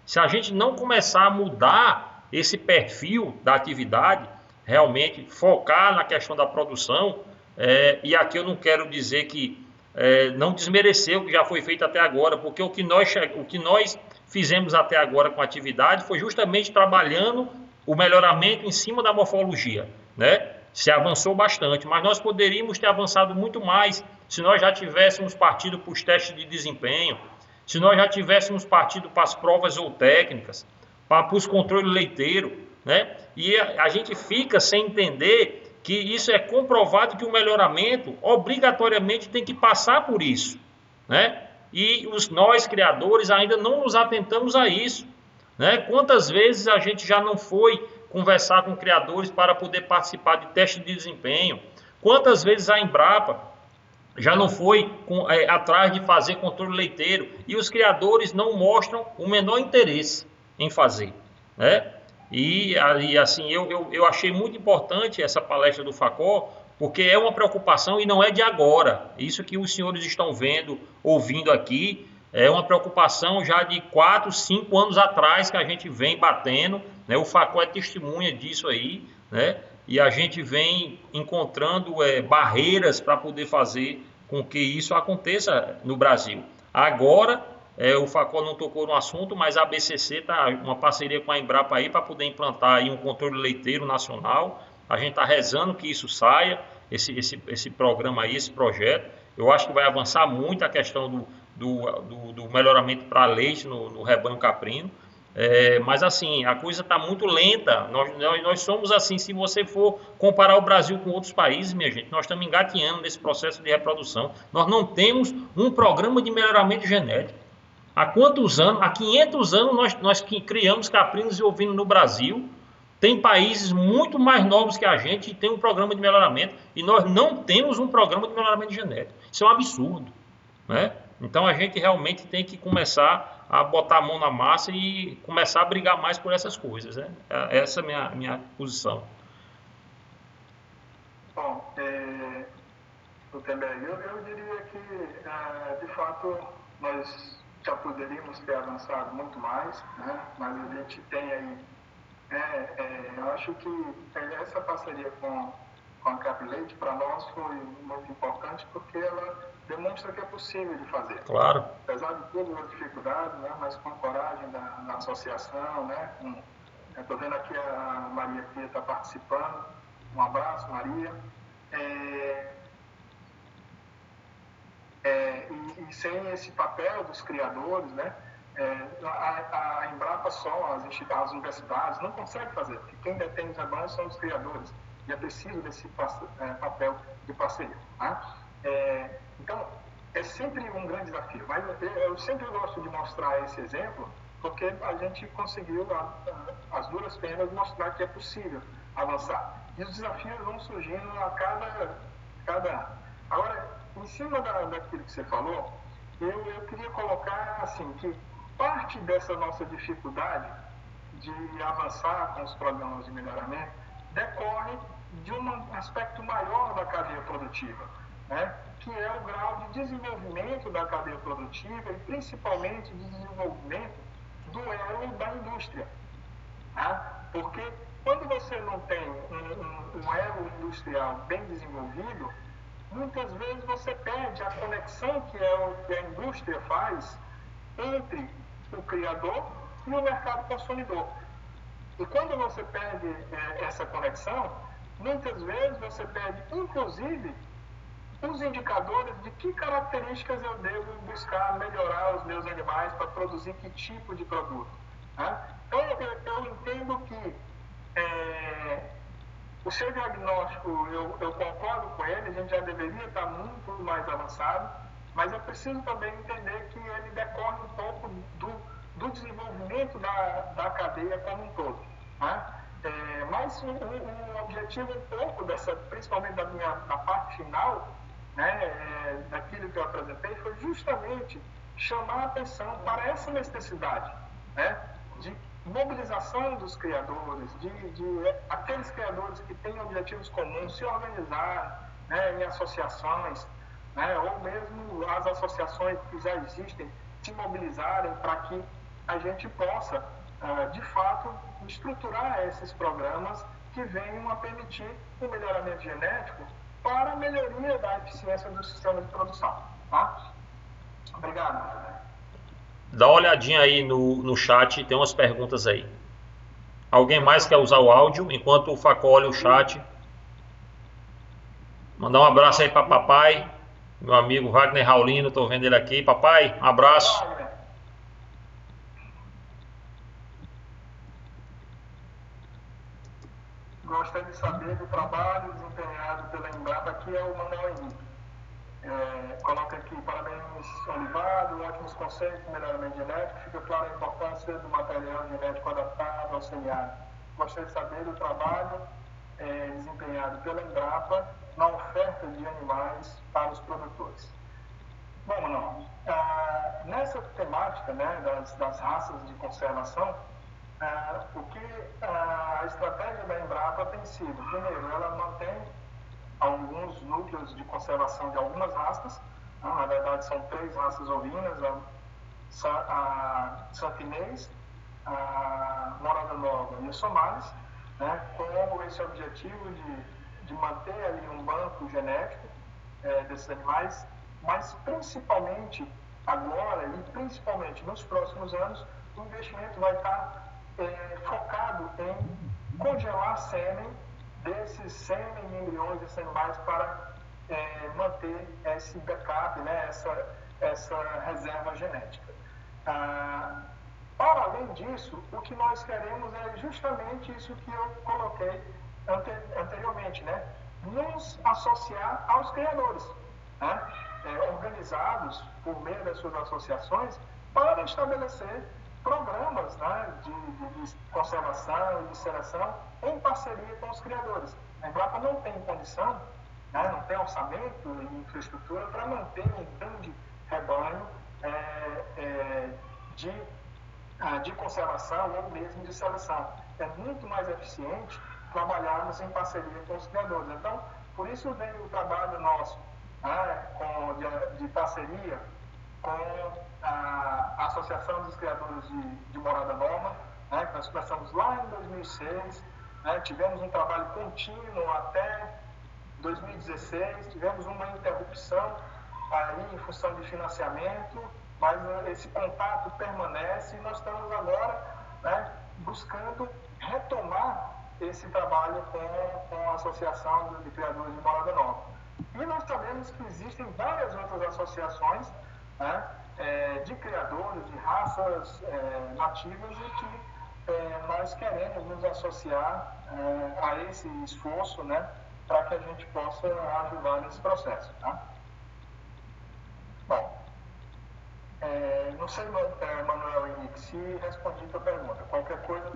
Se a gente não começar a mudar esse perfil da atividade, realmente focar na questão da produção, e aqui eu não quero dizer que não desmerecer o que já foi feito até agora, porque o que nós fizemos até agora com a atividade foi justamente trabalhando o melhoramento em cima da morfologia, né? Se avançou bastante, mas nós poderíamos ter avançado muito mais se nós já tivéssemos partido para os testes de desempenho, se nós já tivéssemos partido para as provas zootécnicas, para os controles leiteiros, né? E a gente fica sem entender que isso é comprovado, que o melhoramento obrigatoriamente tem que passar por isso, né? E nós, criadores, ainda não nos atentamos a isso, né? Quantas vezes a gente já não foi conversar com criadores para poder participar de teste de desempenho? Quantas vezes a Embrapa já não foi atrás de fazer controle leiteiro e os criadores não mostram o menor interesse em fazer, né? E assim, eu achei muito importante essa palestra do Facó, porque é uma preocupação e não é de agora. Isso que os senhores estão vendo, ouvindo aqui, é uma preocupação já de 4, 5 anos atrás que a gente vem batendo, né? O Facó é testemunha disso aí, né? E a gente vem encontrando barreiras para poder fazer com que isso aconteça no Brasil. Agora, o Facol não tocou no assunto, mas a ABCC está uma parceria com a Embrapa aí para poder implantar aí um controle leiteiro nacional. A gente está rezando que isso saia, esse programa aí, esse projeto. Eu acho que vai avançar muito a questão do melhoramento para leite no rebanho caprino. Mas assim, a coisa está muito lenta. Nós somos assim, se você for comparar o Brasil com outros países, minha gente, nós estamos engatinhando nesse processo de reprodução. Nós não temos um programa de melhoramento genético. Há quantos anos? Há 500 anos nós criamos caprinos e ovinos no Brasil. Tem países muito mais novos que a gente e tem um programa de melhoramento, e nós não temos um programa de melhoramento genético. Isso é um absurdo, né? Então a gente realmente tem que começar a botar a mão na massa e começar a brigar mais por essas coisas, né? Essa é a minha posição. Bom, eu diria que, de fato, nós já poderíamos ter avançado muito mais, né? Mas a gente tem aí, eu acho que essa parceria com a CapLeite para nós foi muito importante, porque ela demonstra que é possível de fazer. Claro. Apesar de todas as dificuldades, né? Mas com a coragem da associação, né? Estou vendo aqui a Maria Pia está participando. Um abraço, Maria. E sem esse papel dos criadores, né? A Embrapa só, as universidades, não consegue fazer, porque quem detém os rebanhos são os criadores, e é preciso desse papel de parceria. Tá? Então, é sempre um grande desafio, mas eu sempre gosto de mostrar esse exemplo, porque a gente conseguiu, as duras penas, mostrar que é possível avançar. E os desafios vão surgindo a cada ano. Agora, em cima daquilo que você falou, eu queria colocar assim, que parte dessa nossa dificuldade de avançar com os programas de melhoramento decorre de um aspecto maior da cadeia produtiva, né? Que é o grau de desenvolvimento da cadeia produtiva e principalmente de desenvolvimento do elo da indústria. Tá? Porque quando você não tem um elo industrial bem desenvolvido, muitas vezes você perde a conexão que a indústria faz entre o criador e o mercado consumidor. E quando você perde essa conexão, muitas vezes você perde, inclusive, os indicadores de que características eu devo buscar melhorar os meus animais para produzir que tipo de produto. Tá? Então, eu entendo que o seu diagnóstico, eu concordo com ele, a gente já deveria estar muito mais avançado, mas é preciso também entender que ele decorre um pouco do desenvolvimento da cadeia como um todo. Tá? Mas um objetivo um pouco principalmente da parte final, né, daquilo que eu apresentei, foi justamente chamar a atenção para essa necessidade, né, de mobilização dos criadores, de aqueles criadores que têm objetivos comuns, se organizarem, né, em associações, né, ou mesmo as associações que já existem, se mobilizarem para que a gente possa, de fato, estruturar esses programas que venham a permitir o melhoramento genético para a melhoria da eficiência do sistema de produção. Tá? Obrigado. Dá uma olhadinha aí no chat, tem umas perguntas aí. Alguém mais quer usar o áudio enquanto o Facol olha o chat? Mandar um abraço aí para papai, meu amigo Wagner Raulino, estou vendo ele aqui. Papai, um abraço. Gostaria de saber do trabalho desempenhado pela Embrapa, que é o Manuel Henrique. Coloca aqui, parabéns, Olivado, ótimos conceitos de melhoramento genético, fica clara a importância do material genético adaptado ao semiárido. Gostaria de saber do trabalho desempenhado pela Embrapa na oferta de animais para os produtores. Bom, Manuel, nessa temática, né, das raças de conservação, o que a estratégia da Embrapa tem sido, primeiro, ela mantém alguns núcleos de conservação de algumas raças, na verdade são 3 raças ovinas, a santinês, a morada nova e o somalis, né, com esse objetivo de manter ali um banco genético desses animais, mas principalmente agora e principalmente nos próximos anos, o investimento vai estar focado em congelar sêmen desses sêmen e embriões desses animais para manter esse backup, né, essa reserva genética. Para além disso, o que nós queremos é justamente isso que eu coloquei anteriormente, né? Nos associar aos criadores, né? Organizados por meio das suas associações para estabelecer programas, né, de conservação e de seleção em parceria com os criadores. A Embrapa não tem condição, né, não tem orçamento e infraestrutura para manter um grande rebanho de conservação ou mesmo de seleção. É muito mais eficiente trabalharmos em parceria com os criadores. Então, por isso vem o trabalho nosso, né, de parceria com a Associação dos Criadores de Morada Nova, né, que nós começamos lá em 2006, né, tivemos um trabalho contínuo até 2016, tivemos uma interrupção aí em função de financiamento, mas esse contato permanece e nós estamos agora, né, buscando retomar esse trabalho com a Associação de Criadores de Morada Nova. E nós sabemos que existem várias outras associações, né, de criadores de raças nativas e que nós queremos nos associar a esse esforço, né, para que a gente possa ajudar nesse processo. Tá? Bom, não sei, Manuel Henrique, se respondi a tua pergunta. Qualquer coisa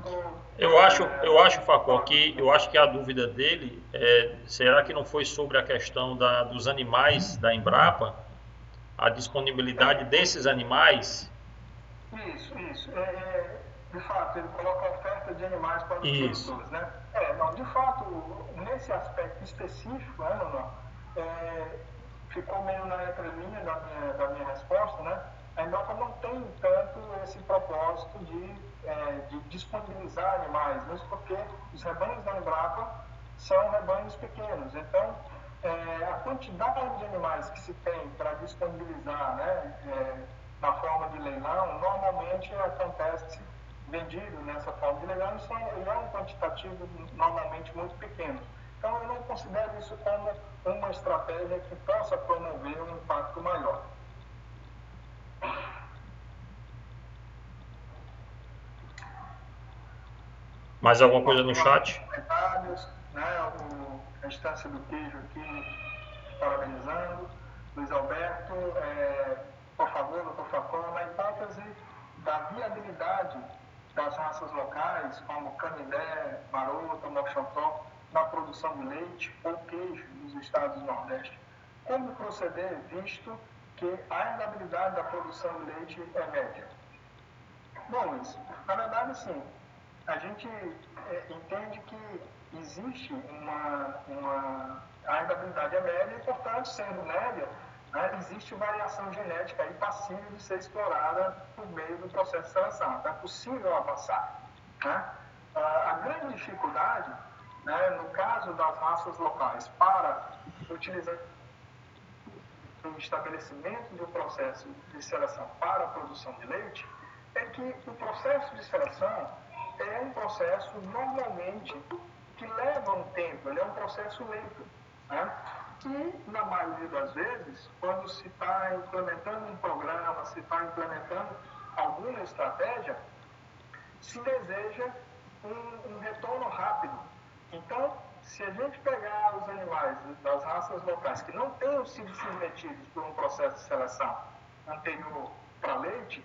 eu acho, Facó, que eu acho que a dúvida dele será que não foi sobre a questão dos animais da Embrapa, a disponibilidade desses animais? Isso. De fato, ele coloca a oferta de animais para os produtores, né? Não, de fato, nesse aspecto específico, né, Manuel, ficou meio na entrelinha da minha resposta, né? A Embrapa não tem tanto esse propósito de disponibilizar animais, mesmo porque os rebanhos da Embrapa são rebanhos pequenos. Então, a quantidade de animais que se tem para disponibilizar, né, na forma de leilão, normalmente acontece vendido nessa forma de leilão, e é um quantitativo normalmente muito pequeno. Então, eu não considero isso como uma estratégia que possa promover um impacto maior. Mais alguma coisa no chat? Né, a instância do queijo aqui, parabenizando. Luiz Alberto, por favor, doutor Facó, na hipótese da viabilidade das raças locais, como Canindé, Marota, Moxotó, na produção de leite ou queijo nos estados do Nordeste. Como proceder, visto que a inviabilidade da produção de leite é média? Bom, Luiz, na verdade, sim. A gente entende que existe a inviabilidade é média e, portanto, sendo média, né, existe variação genética aí passível de ser explorada por meio do processo de seleção. Então, é possível avançar. Né? A grande dificuldade, né, no caso das raças locais, para utilizar o estabelecimento de um processo de seleção para a produção de leite, é que o processo de seleção é um processo normalmente que leva um tempo, ele é um processo lento, né? E, na maioria das vezes, quando se está implementando um programa, se está implementando alguma estratégia, se deseja um retorno rápido. Então, se a gente pegar os animais das raças locais que não tenham sido submetidos por um processo de seleção anterior para leite,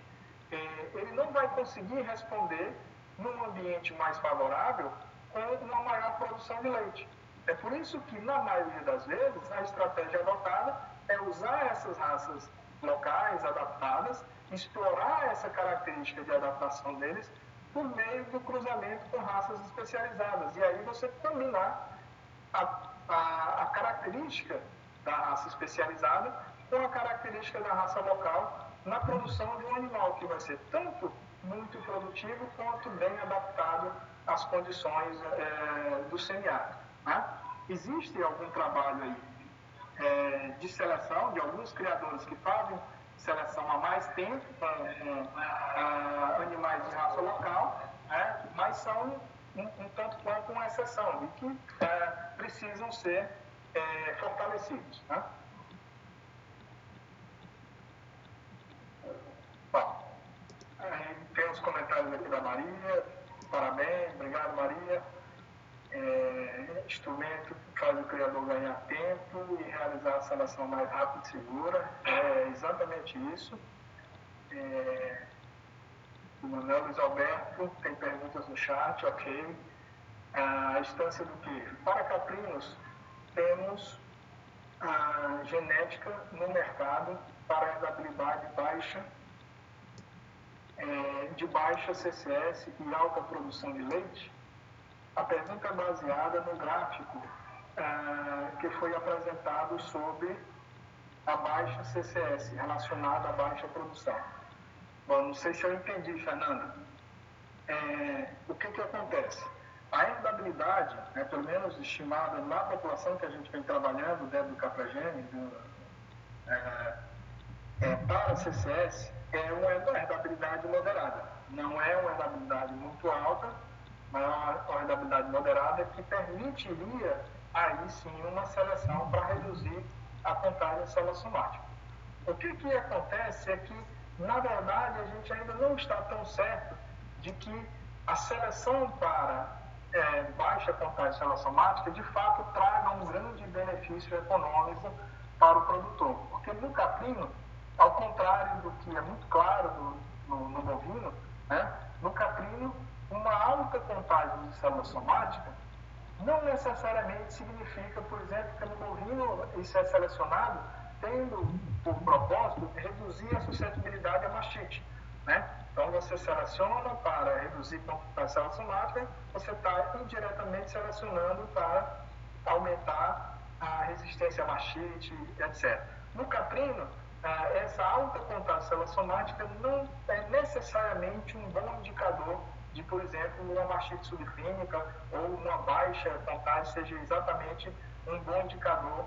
ele não vai conseguir responder num ambiente mais favorável com uma maior produção de leite. É por isso que, na maioria das vezes, a estratégia adotada é usar essas raças locais adaptadas, explorar essa característica de adaptação deles por meio do cruzamento com raças especializadas. E aí você combinar a característica da raça especializada com a característica da raça local na produção de um animal que vai ser tanto muito produtivo quanto bem adaptado às condições do semiárido. Né? Existe algum trabalho aí de seleção de alguns criadores que fazem seleção há mais tempo, com animais de raça local, mas são um tanto quanto uma exceção e que precisam ser fortalecidos. Né? Bom, tem os comentários aqui da Maria. Parabéns, obrigado, Maria. Instrumento que faz o criador ganhar tempo e realizar a seleção mais rápida e segura. É exatamente isso. O Manuel Luiz Alberto tem perguntas no chat, ok. A instância do queijo. Para caprinos, temos a genética no mercado para herdabilidade baixa, de baixa CCS e alta produção de leite. A pergunta é baseada no gráfico que foi apresentado sobre a baixa CCS, relacionada à baixa produção. Bom, não sei se eu entendi, Fernanda. O que acontece? A herdabilidade, pelo menos estimada na população que a gente vem trabalhando dentro do Capragene, para a CCS, é uma herdabilidade moderada. Não é uma herdabilidade muito alta, mas é uma herdabilidade moderada que permitiria, aí sim, uma seleção para reduzir a contagem celossomática. O que acontece é que, na verdade, a gente ainda não está tão certo de que a seleção para baixa contagem celossomática, de fato, traga um grande benefício econômico para o produtor. Porque no caprino, ao contrário do que é muito claro no bovino, no caprino, uma alta contagem de celossomática não necessariamente significa, por exemplo, que no bovino isso é selecionado tendo por propósito reduzir a suscetibilidade à mastite. Então, você seleciona para reduzir a celossomática, você está indiretamente selecionando para aumentar a resistência à mastite, etc. No caprino, essa alta contagem celossomática não é necessariamente um bom indicador de, por exemplo, uma mastite subclínica ou uma baixa contagem seja exatamente um bom indicador,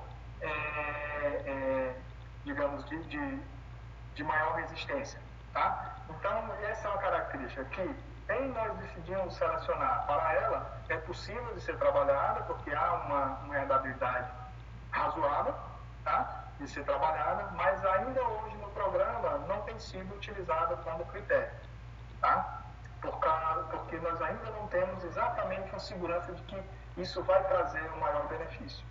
digamos, de maior resistência. Tá? Então, essa é uma característica que, nós decidimos selecionar para ela, é possível de ser trabalhada, porque há uma herdabilidade razoável, tá? De ser trabalhada, mas ainda hoje no programa não tem sido utilizada como critério. Tá? Porque nós ainda não temos exatamente uma segurança de que isso vai trazer um maior benefício.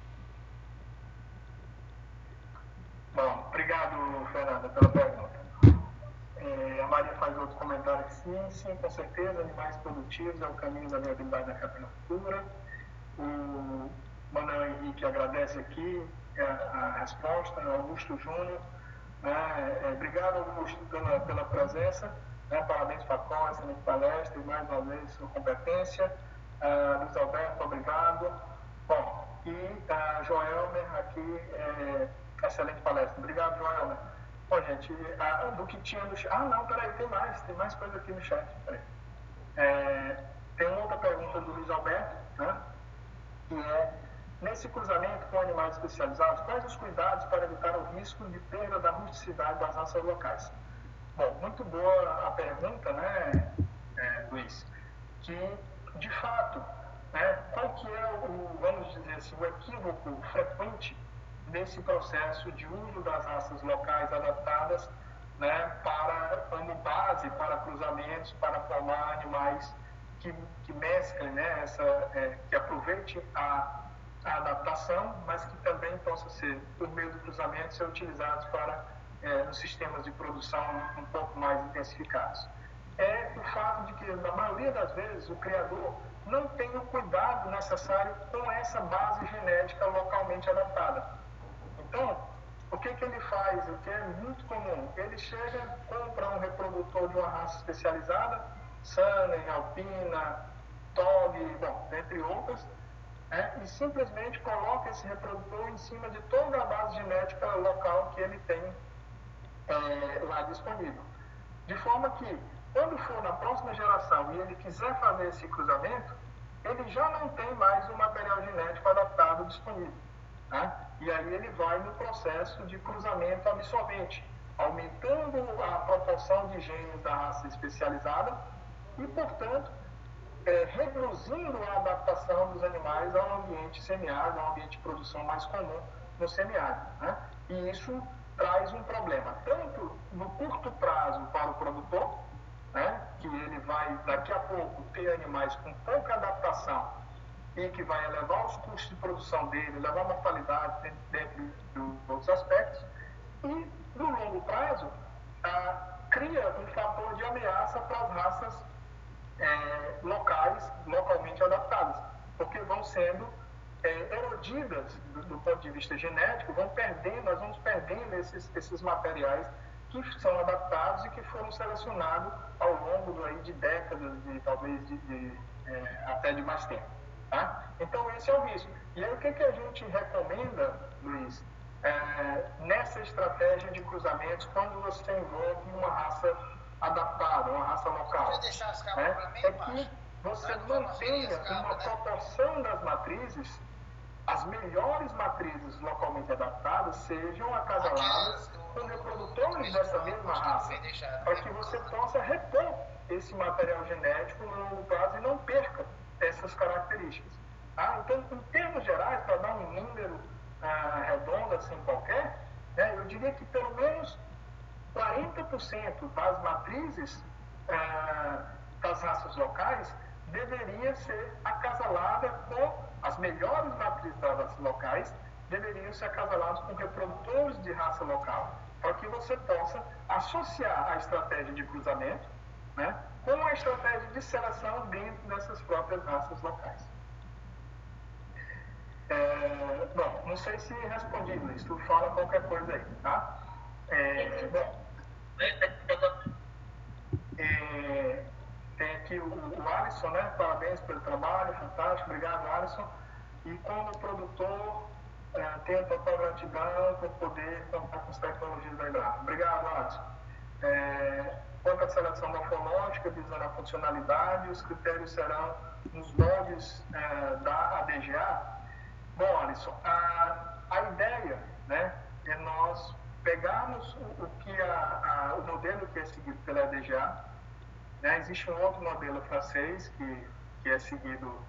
Bom, obrigado, Fernanda, pela pergunta. A Maria faz outro comentário aqui. Sim, com certeza, animais produtivos é o caminho da viabilidade da caprinocultura. O Manuel Henrique agradece aqui a resposta, Augusto Júnior. Obrigado, Augusto, pela presença. Parabéns, Facol, excelente palestra e mais uma vez sua competência. Luiz Alberto, obrigado. Bom, e Joelmer aqui, excelente palestra. Obrigado, Joelmer. Bom, gente, do que tinha no chat. Não, peraí, tem mais coisa aqui no chat. Tem uma outra pergunta do Luiz Alberto, que é: nesse cruzamento com animais especializados, quais os cuidados para evitar o risco de perda da rusticidade das raças locais? Bom, muito boa a pergunta, Luiz? Que, de fato, qual que é vamos dizer assim, o equívoco frequente nesse processo de uso das raças locais adaptadas, como base para cruzamentos, para formar animais que mesclem, que aproveitem a adaptação, mas que também possam ser, por meio do cruzamento, ser utilizados para nos sistemas de produção um pouco mais intensificados. É o fato de que, na maioria das vezes, o criador não tem o cuidado necessário com essa base genética localmente adaptada. Então, o que ele faz, o que é muito comum? Ele chega, compra um reprodutor de uma raça especializada, Sannen, Alpina, Tog, entre outras, e simplesmente coloca esse reprodutor em cima de toda a base genética local que ele tem lá disponível. De forma que, quando for na próxima geração e ele quiser fazer esse cruzamento, ele já não tem mais o material genético adaptado disponível. E aí ele vai no processo de cruzamento absorvente, aumentando a proporção de genes da raça especializada e, portanto, reduzindo a adaptação dos animais ao ambiente semiárido, ao ambiente de produção mais comum no semiárido, né? E isso traz um problema, tanto no curto prazo para o produtor, né, que ele vai, daqui a pouco, ter animais com pouca adaptação e que vai elevar os custos de produção dele, levar a mortalidade dentro de outros aspectos, e, no longo prazo, cria um fator de ameaça para as raças localmente adaptadas, porque vão sendo erodidas do ponto de vista genético, nós vamos perdendo esses materiais que são adaptados e que foram selecionados ao longo de décadas, talvez até de mais tempo. Tá? Então, esse é o risco. E aí, o que a gente recomenda, Luiz, nessa estratégia de cruzamentos, quando você envolve uma raça adaptada, uma raça local? É que você mantenha uma proporção das matrizes, as melhores matrizes localmente adaptadas sejam acasaladas com reprodutores dessa mesma raça, para que você possa repor esse material genético no longo prazo e não perca essas características. Então, em termos gerais, para dar um número redondo assim qualquer, eu diria que pelo menos 40% das matrizes das raças locais deveria ser acasalada com as melhores matrizes das raças locais, deveriam ser acasaladas com reprodutores de raça local, para que você possa associar a estratégia de cruzamento, né, com a estratégia de seleção dentro dessas próprias raças locais. Bom, não sei se respondi, Luiz, tu fala qualquer coisa aí, tá? Tem aqui o Alisson, né? Parabéns pelo trabalho, fantástico, obrigado, Alisson. E como produtor, tenho total gratidão por poder contar com as tecnologias da Embrapa. Obrigado, Alisson. Quanto à seleção morfológica, visando a funcionalidade, os critérios serão nos moldes da ADGA. Bom, Alisson, a ideia, né, é nós pegarmos o modelo que é seguido pela ADGA, né? Existe um outro modelo francês que é seguido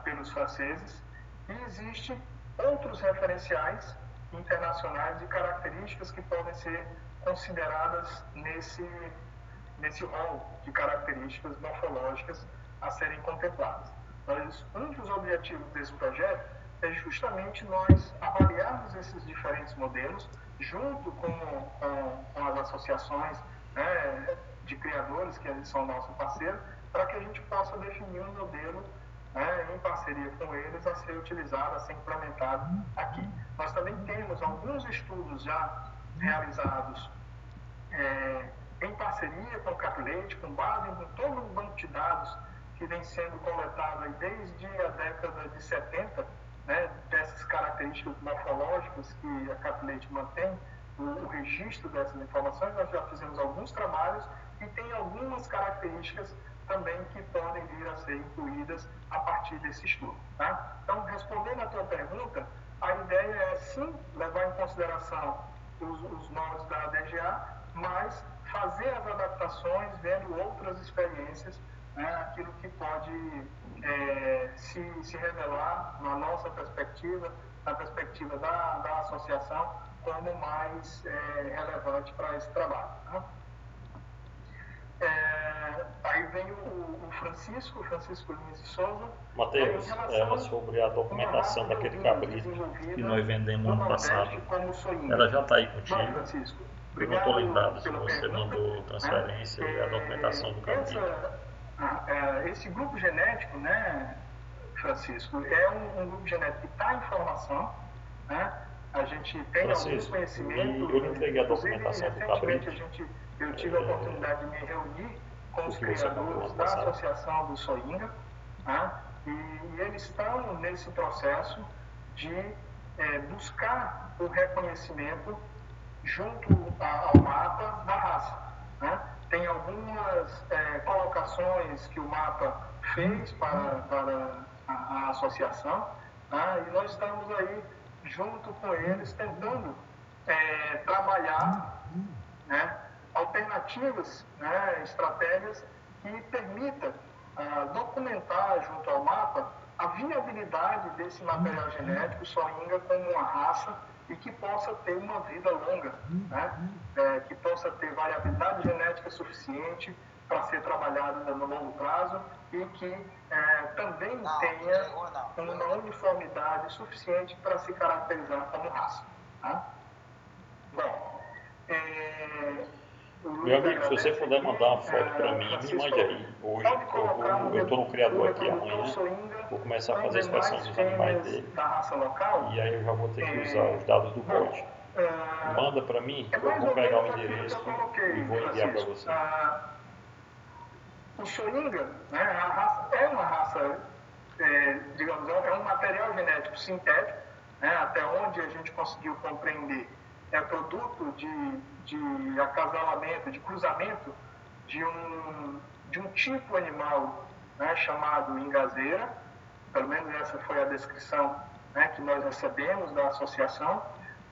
pelos franceses, e existem outros referenciais internacionais de características que podem ser consideradas nesse rol de características morfológicas a serem contempladas. Um dos objetivos desse projeto é justamente nós avaliarmos esses diferentes modelos junto com as associações, né, de criadores, que eles são nosso parceiro, para que a gente possa definir um modelo, né, em parceria com eles a ser utilizado, a ser implementado aqui. Nós também temos alguns estudos já realizados em parceria com o CapLate, com base em todo o banco de dados que vem sendo coletado aí desde a década de 70, né, dessas características morfológicas que a CapLate mantém, o registro dessas informações. Nós já fizemos alguns trabalhos e tem algumas características também que podem vir a ser incluídas a partir desse estudo. Tá? Então, respondendo à tua pergunta, a ideia é sim levar em consideração os moldes da ADGA, mas fazer as adaptações vendo outras experiências, né, aquilo que pode se revelar na nossa perspectiva, na perspectiva da associação, como mais relevante para esse trabalho. Tá? Aí vem o Francisco Lins de Souza. Mateus, era sobre a documentação daquele cabrito que nós vendemos no ano passado. Ela já está aí contigo. Francisco, eu não estou lembrado se você mandou transferência e a documentação do cabrito. Esse grupo genético, né, Francisco, é um grupo genético que está em formação, né? A gente tem alguns conhecimentos. Eu entreguei a documentação do cabrito. Eu tive a oportunidade de me reunir com os criadores da Associação do Soinga, tá? E eles estão nesse processo de buscar o reconhecimento junto ao mapa da raça, né? Tem algumas colocações que o mapa fez para a associação, tá? E nós estamos aí junto com eles tentando trabalhar né, alternativas, né, estratégias que permitam documentar junto ao mapa a viabilidade desse material genético soinga como uma raça e que possa ter uma vida longa, né, que possa ter variabilidade genética suficiente para ser trabalhada no longo prazo e que também tenha uma uniformidade suficiente para se caracterizar como raça. Tá? Bom, meu amigo, se você puder mandar uma foto para mim, me mande aí. Hoje eu estou no criador aqui amanhã, vou começar a fazer a inspeção dos animais dele. E aí eu já vou ter que usar os dados do bode. Manda para mim, eu vou pegar o endereço e vou enviar para você. O Soinga, né, a raça, é uma raça, digamos, é um material genético sintético, né, até onde a gente conseguiu compreender, é produto de acasalamento, de cruzamento de um tipo animal, né, chamado engazeira, pelo menos essa foi a descrição, né, que nós recebemos da associação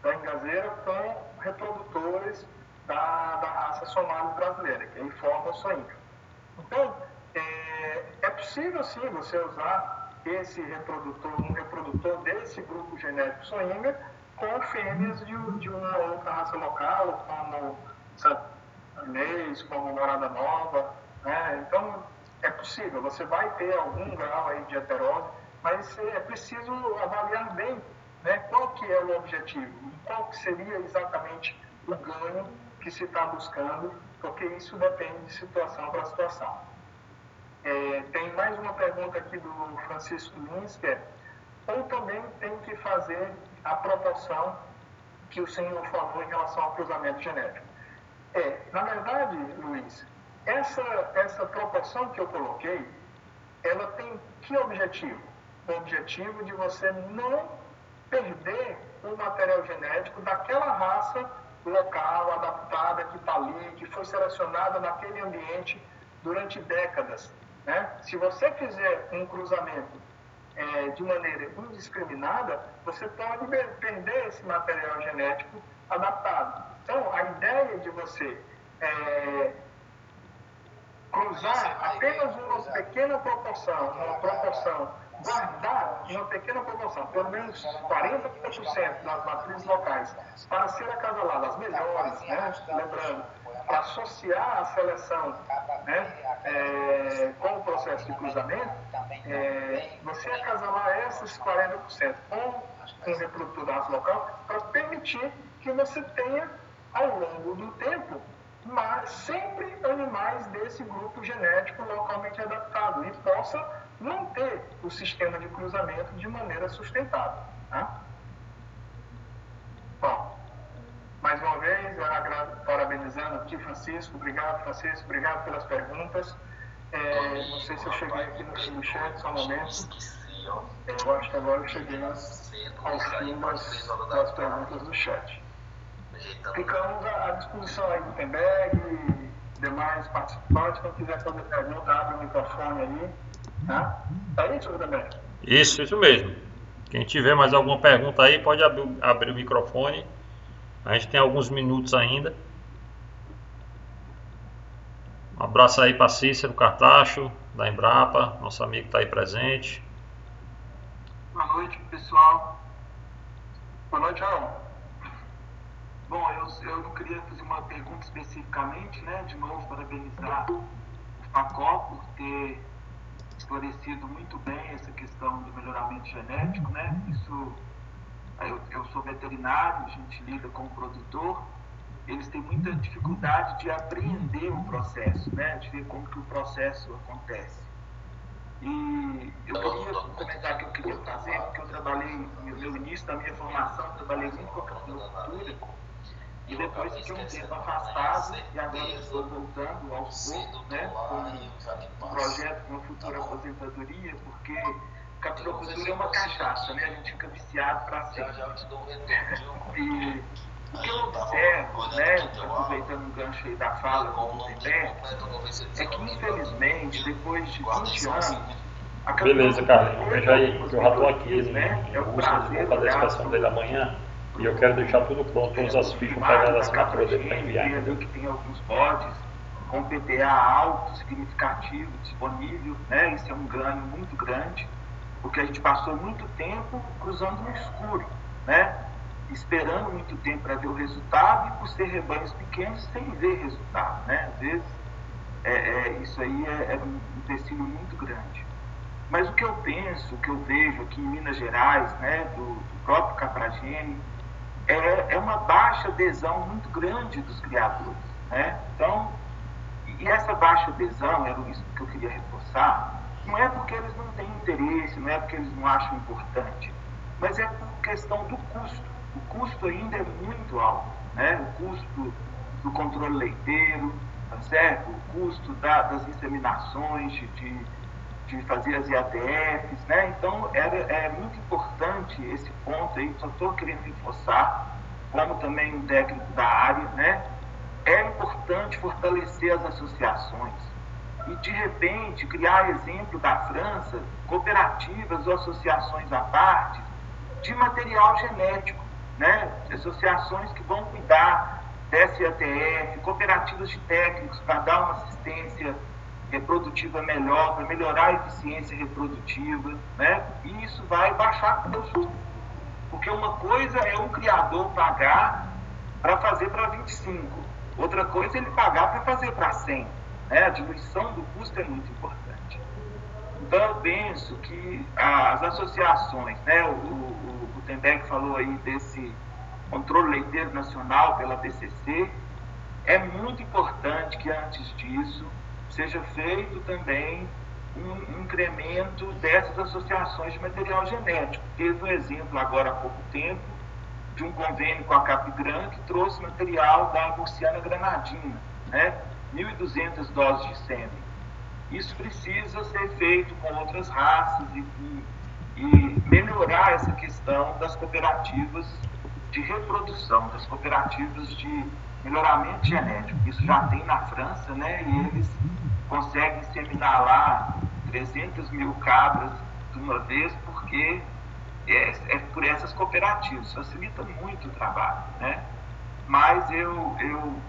da engazeira com reprodutores da raça somalis brasileira, que aí formam o Soinga. Então, é possível sim você usar esse reprodutor, um reprodutor desse grupo genético Soinga com fêmeas de uma outra raça local, como Santanês, como Morada Nova, né? Então, é possível, você vai ter algum grau aí de heterose, mas é preciso avaliar bem, né, qual que é o objetivo, qual que seria exatamente o ganho que se está buscando, porque isso depende de situação para situação. Tem mais uma pergunta aqui do Francisco Lins, que ou também tem que fazer a proporção que o senhor falou em relação ao cruzamento genético. Na verdade, Luiz, essa proporção que eu coloquei, ela tem que objetivo? O objetivo de você não perder o material genético daquela raça local, adaptada, que está ali, que foi selecionada naquele ambiente durante décadas. Né? Se você fizer um cruzamento de maneira indiscriminada, você pode perder esse material genético adaptado. Então, a ideia de você cruzar apenas uma pequena proporção, guardar uma pequena proporção, pelo menos 40% das matrizes locais, para ser acasaladas as melhores, né? Lembrando, para associar a seleção, né, com o processo de cruzamento, você acasalar esses 40% com um reprodutor da raça local, para permitir que você tenha, ao longo do tempo, mas sempre animais desse grupo genético localmente adaptado e possa manter o sistema de cruzamento de maneira sustentável. Tá? Bom, mais uma vez, parabenizando aqui, Francisco. Obrigado, Francisco. Obrigado pelas perguntas. Não sei se eu cheguei aqui no fim do chat, só um momento. Eu acho que agora eu cheguei ao fim das perguntas do chat. Ficamos à disposição aí do Gutenberg e demais participantes. Quem quiser fazer pergunta, abre o microfone aí. Tá aí, senhor Gutenberg? Isso mesmo. Quem tiver mais alguma pergunta aí, pode abrir o microfone. A gente tem alguns minutos ainda. Um abraço aí para Cícero Cartacho, da Embrapa, nosso amigo está aí presente. Boa noite, pessoal. Boa noite, João. Bom, eu não queria fazer uma pergunta especificamente, né? De novo, parabenizar o FACOL por ter esclarecido muito bem essa questão do melhoramento genético, né? Isso, eu sou veterinário, a gente lida com o produtor, eles têm muita dificuldade de apreender o processo, né? De ver como que o processo acontece. E eu queria, um comentário que eu queria fazer, porque eu trabalhei, no início da minha formação, trabalhei muito com a capicultura, e depois fiquei um tempo afastado, e agora estou voltando aos poucos, né, com um projeto, com uma futura aposentadoria, porque capicultura é uma cachaça, né, a gente fica viciado para sempre. E o que eu observo, né, aproveitando o gancho aí da fala do Gutenberg, é que infelizmente, depois de 20 anos, Beleza, cara, eu vejo aí que eu já estou aqui, né? Eu vou fazer a inspeção dele amanhã. E eu quero deixar tudo pronto, todas as fichas pegadas da assinatura dele para enviar. Que tem alguns lotes com PPA alto, significativo, disponível, né? Isso é um ganho muito grande, porque a gente passou muito tempo cruzando no escuro, né? Esperando muito tempo para ver o resultado e por ser rebanhos pequenos sem ver resultado, né? Às vezes isso aí é um empecilho muito grande. Mas o que eu penso, o que eu vejo aqui em Minas Gerais, né, do próprio Capragene, é uma baixa adesão muito grande dos criadores, né? Então, e essa baixa adesão, era isso que eu queria reforçar, não é porque eles não têm interesse, não é porque eles não acham importante, mas é por questão do custo. O custo ainda é muito alto, né? O custo do controle leiteiro, tá certo? O custo das inseminações, de fazer as IATFs, né? Então, é muito importante esse ponto aí, só estou querendo reforçar, como também um técnico da área, né? É importante fortalecer as associações e, de repente, criar exemplo da França, cooperativas ou associações à parte de material genético, né? Associações que vão cuidar dessa IATF, cooperativas de técnicos para dar uma assistência reprodutiva melhor, para melhorar a eficiência reprodutiva, né? E isso vai baixar custo. Porque uma coisa é o criador pagar para fazer para 25, outra coisa é ele pagar para fazer para 100. Né? A diminuição do custo é muito importante. Então, eu penso que as associações, né? O Gutenberg falou aí desse controle leiteiro nacional pela BCC, é muito importante que antes disso seja feito também um incremento dessas associações de material genético. Teve um exemplo agora há pouco tempo de um convênio com a Capigran que trouxe material da Murciana Granadina, né? 1.200 doses de sêmen. Isso precisa ser feito com outras raças e melhorar essa questão das cooperativas de reprodução, das cooperativas de melhoramento genético. Isso já tem na França, né? E eles conseguem inseminar lá 300 mil cabras de uma vez, porque é por essas cooperativas, facilita muito o trabalho, né? Mas eu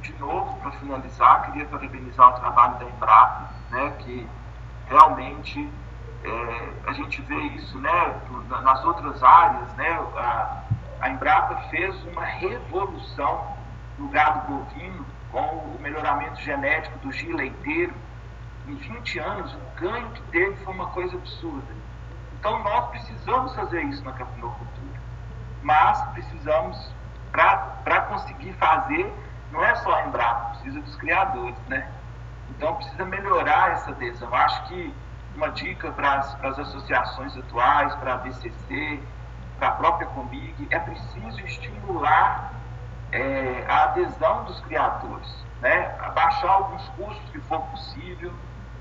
de novo, para finalizar, queria parabenizar o trabalho da Embrapa, né? Que realmente a gente vê isso, né? Nas outras áreas, né? A Embrapa fez uma revolução no gado bovino com o melhoramento genético do giro leiteiro. Em 20 anos, o ganho que teve foi uma coisa absurda. Então, nós precisamos fazer isso na capinocultura. Mas precisamos, para conseguir fazer, não é só a Embrapa, precisa dos criadores, né? Então, precisa melhorar essa adesão. Acho que uma dica para as associações atuais, para a BCC, para a própria Combig, é preciso estimular a adesão dos criadores, né? Abaixar alguns custos que for possível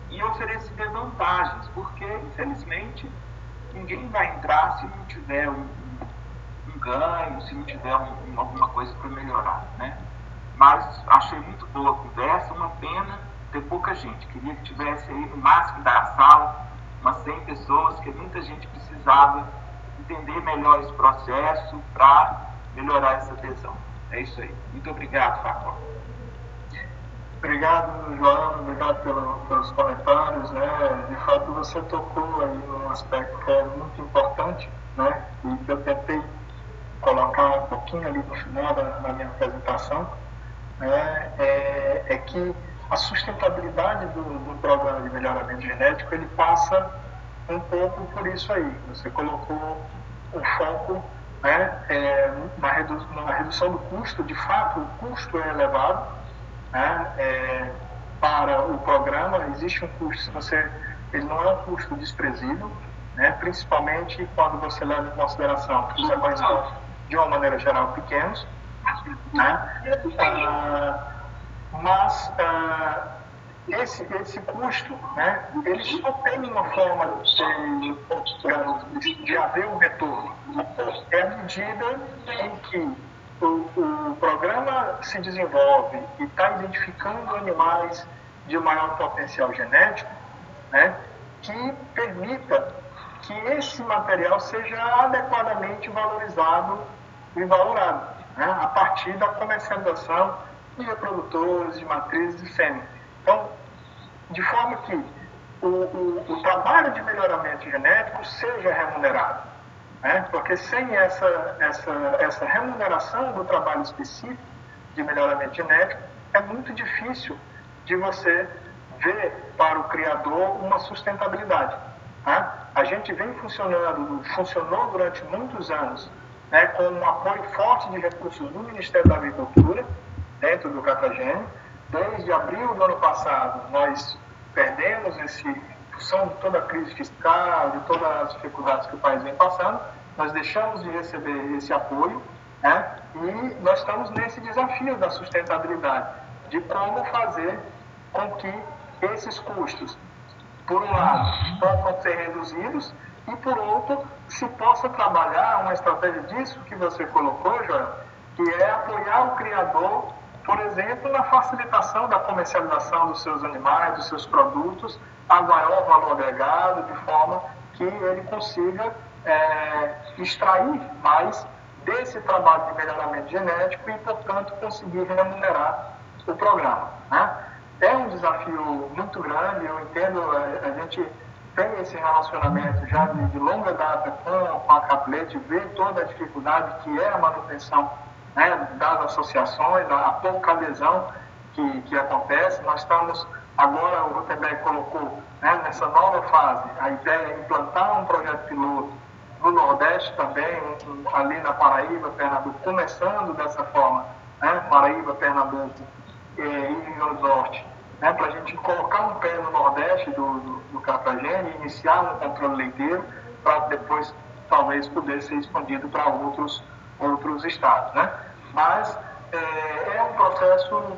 e oferecer vantagens, porque, infelizmente, ninguém vai entrar se não tiver um ganho, se não tiver alguma coisa para melhorar, né? Mas achei muito boa a conversa, uma pena ter pouca gente. Queria que tivesse aí no máximo da sala umas 100 pessoas, que muita gente precisava entender melhor esse processo para melhorar essa adesão. É isso aí. Muito obrigado, Facó. Obrigado, João, obrigado pelos comentários, né? De fato, você tocou aí num aspecto que é muito importante, né? E que eu tentei colocar um pouquinho ali no final da minha apresentação, né? É que a sustentabilidade do programa de melhoramento genético, ele passa um pouco por isso aí. Você colocou o foco, né? Na redução do custo. De fato, o custo é elevado, né? Para o programa existe um custo, ele não é um custo desprezível, né? Principalmente quando você leva em consideração que os rebanhos são, de uma maneira geral, pequenos, né? Mas esse custo, né? Ele só tem uma forma de haver um retorno, é a medida em que o programa se desenvolve e está identificando animais de maior potencial genético, né, que permita que esse material seja adequadamente valorizado e valorado, né, a partir da comercialização de reprodutores, de matrizes de sêmen. Então, de forma que o trabalho de melhoramento genético seja remunerado, né, porque sem essa remuneração do trabalho específico de melhoramento genético, é muito difícil de você ver para o criador uma sustentabilidade. Né? A gente funcionou durante muitos anos, né, com um apoio forte de recursos do Ministério da Agricultura, dentro do Catagênio. Desde abril do ano passado, nós perdemos em função de toda a crise fiscal, de todas as dificuldades que o país vem passando, nós deixamos de receber esse apoio, né, e nós estamos nesse desafio da sustentabilidade, de como fazer com que esses custos, por um lado, possam ser reduzidos e, por outro, se possa trabalhar uma estratégia disso que você colocou, Joel, que é apoiar o criador, por exemplo, na facilitação da comercialização dos seus animais, dos seus produtos, a maior valor agregado, de forma que ele consiga extrair mais desse trabalho de melhoramento genético e, portanto, conseguir remunerar o programa, né? É um desafio muito grande, eu entendo, a gente tem esse relacionamento já de longa data com a Caplet, vê toda a dificuldade que é a manutenção, né, das associações, a pouca adesão que acontece. Nós estamos, agora o Gutenberg colocou, né, nessa nova fase, a ideia é implantar um projeto piloto no Nordeste também, ali na Paraíba, Pernambuco, começando dessa forma, né, Paraíba, Pernambuco e Rio Grande do Norte, né, para a gente colocar um pé no Nordeste do Catagênio e iniciar um controle leiteiro, para depois talvez poder ser expandido para outros estados, né? Mas é um processo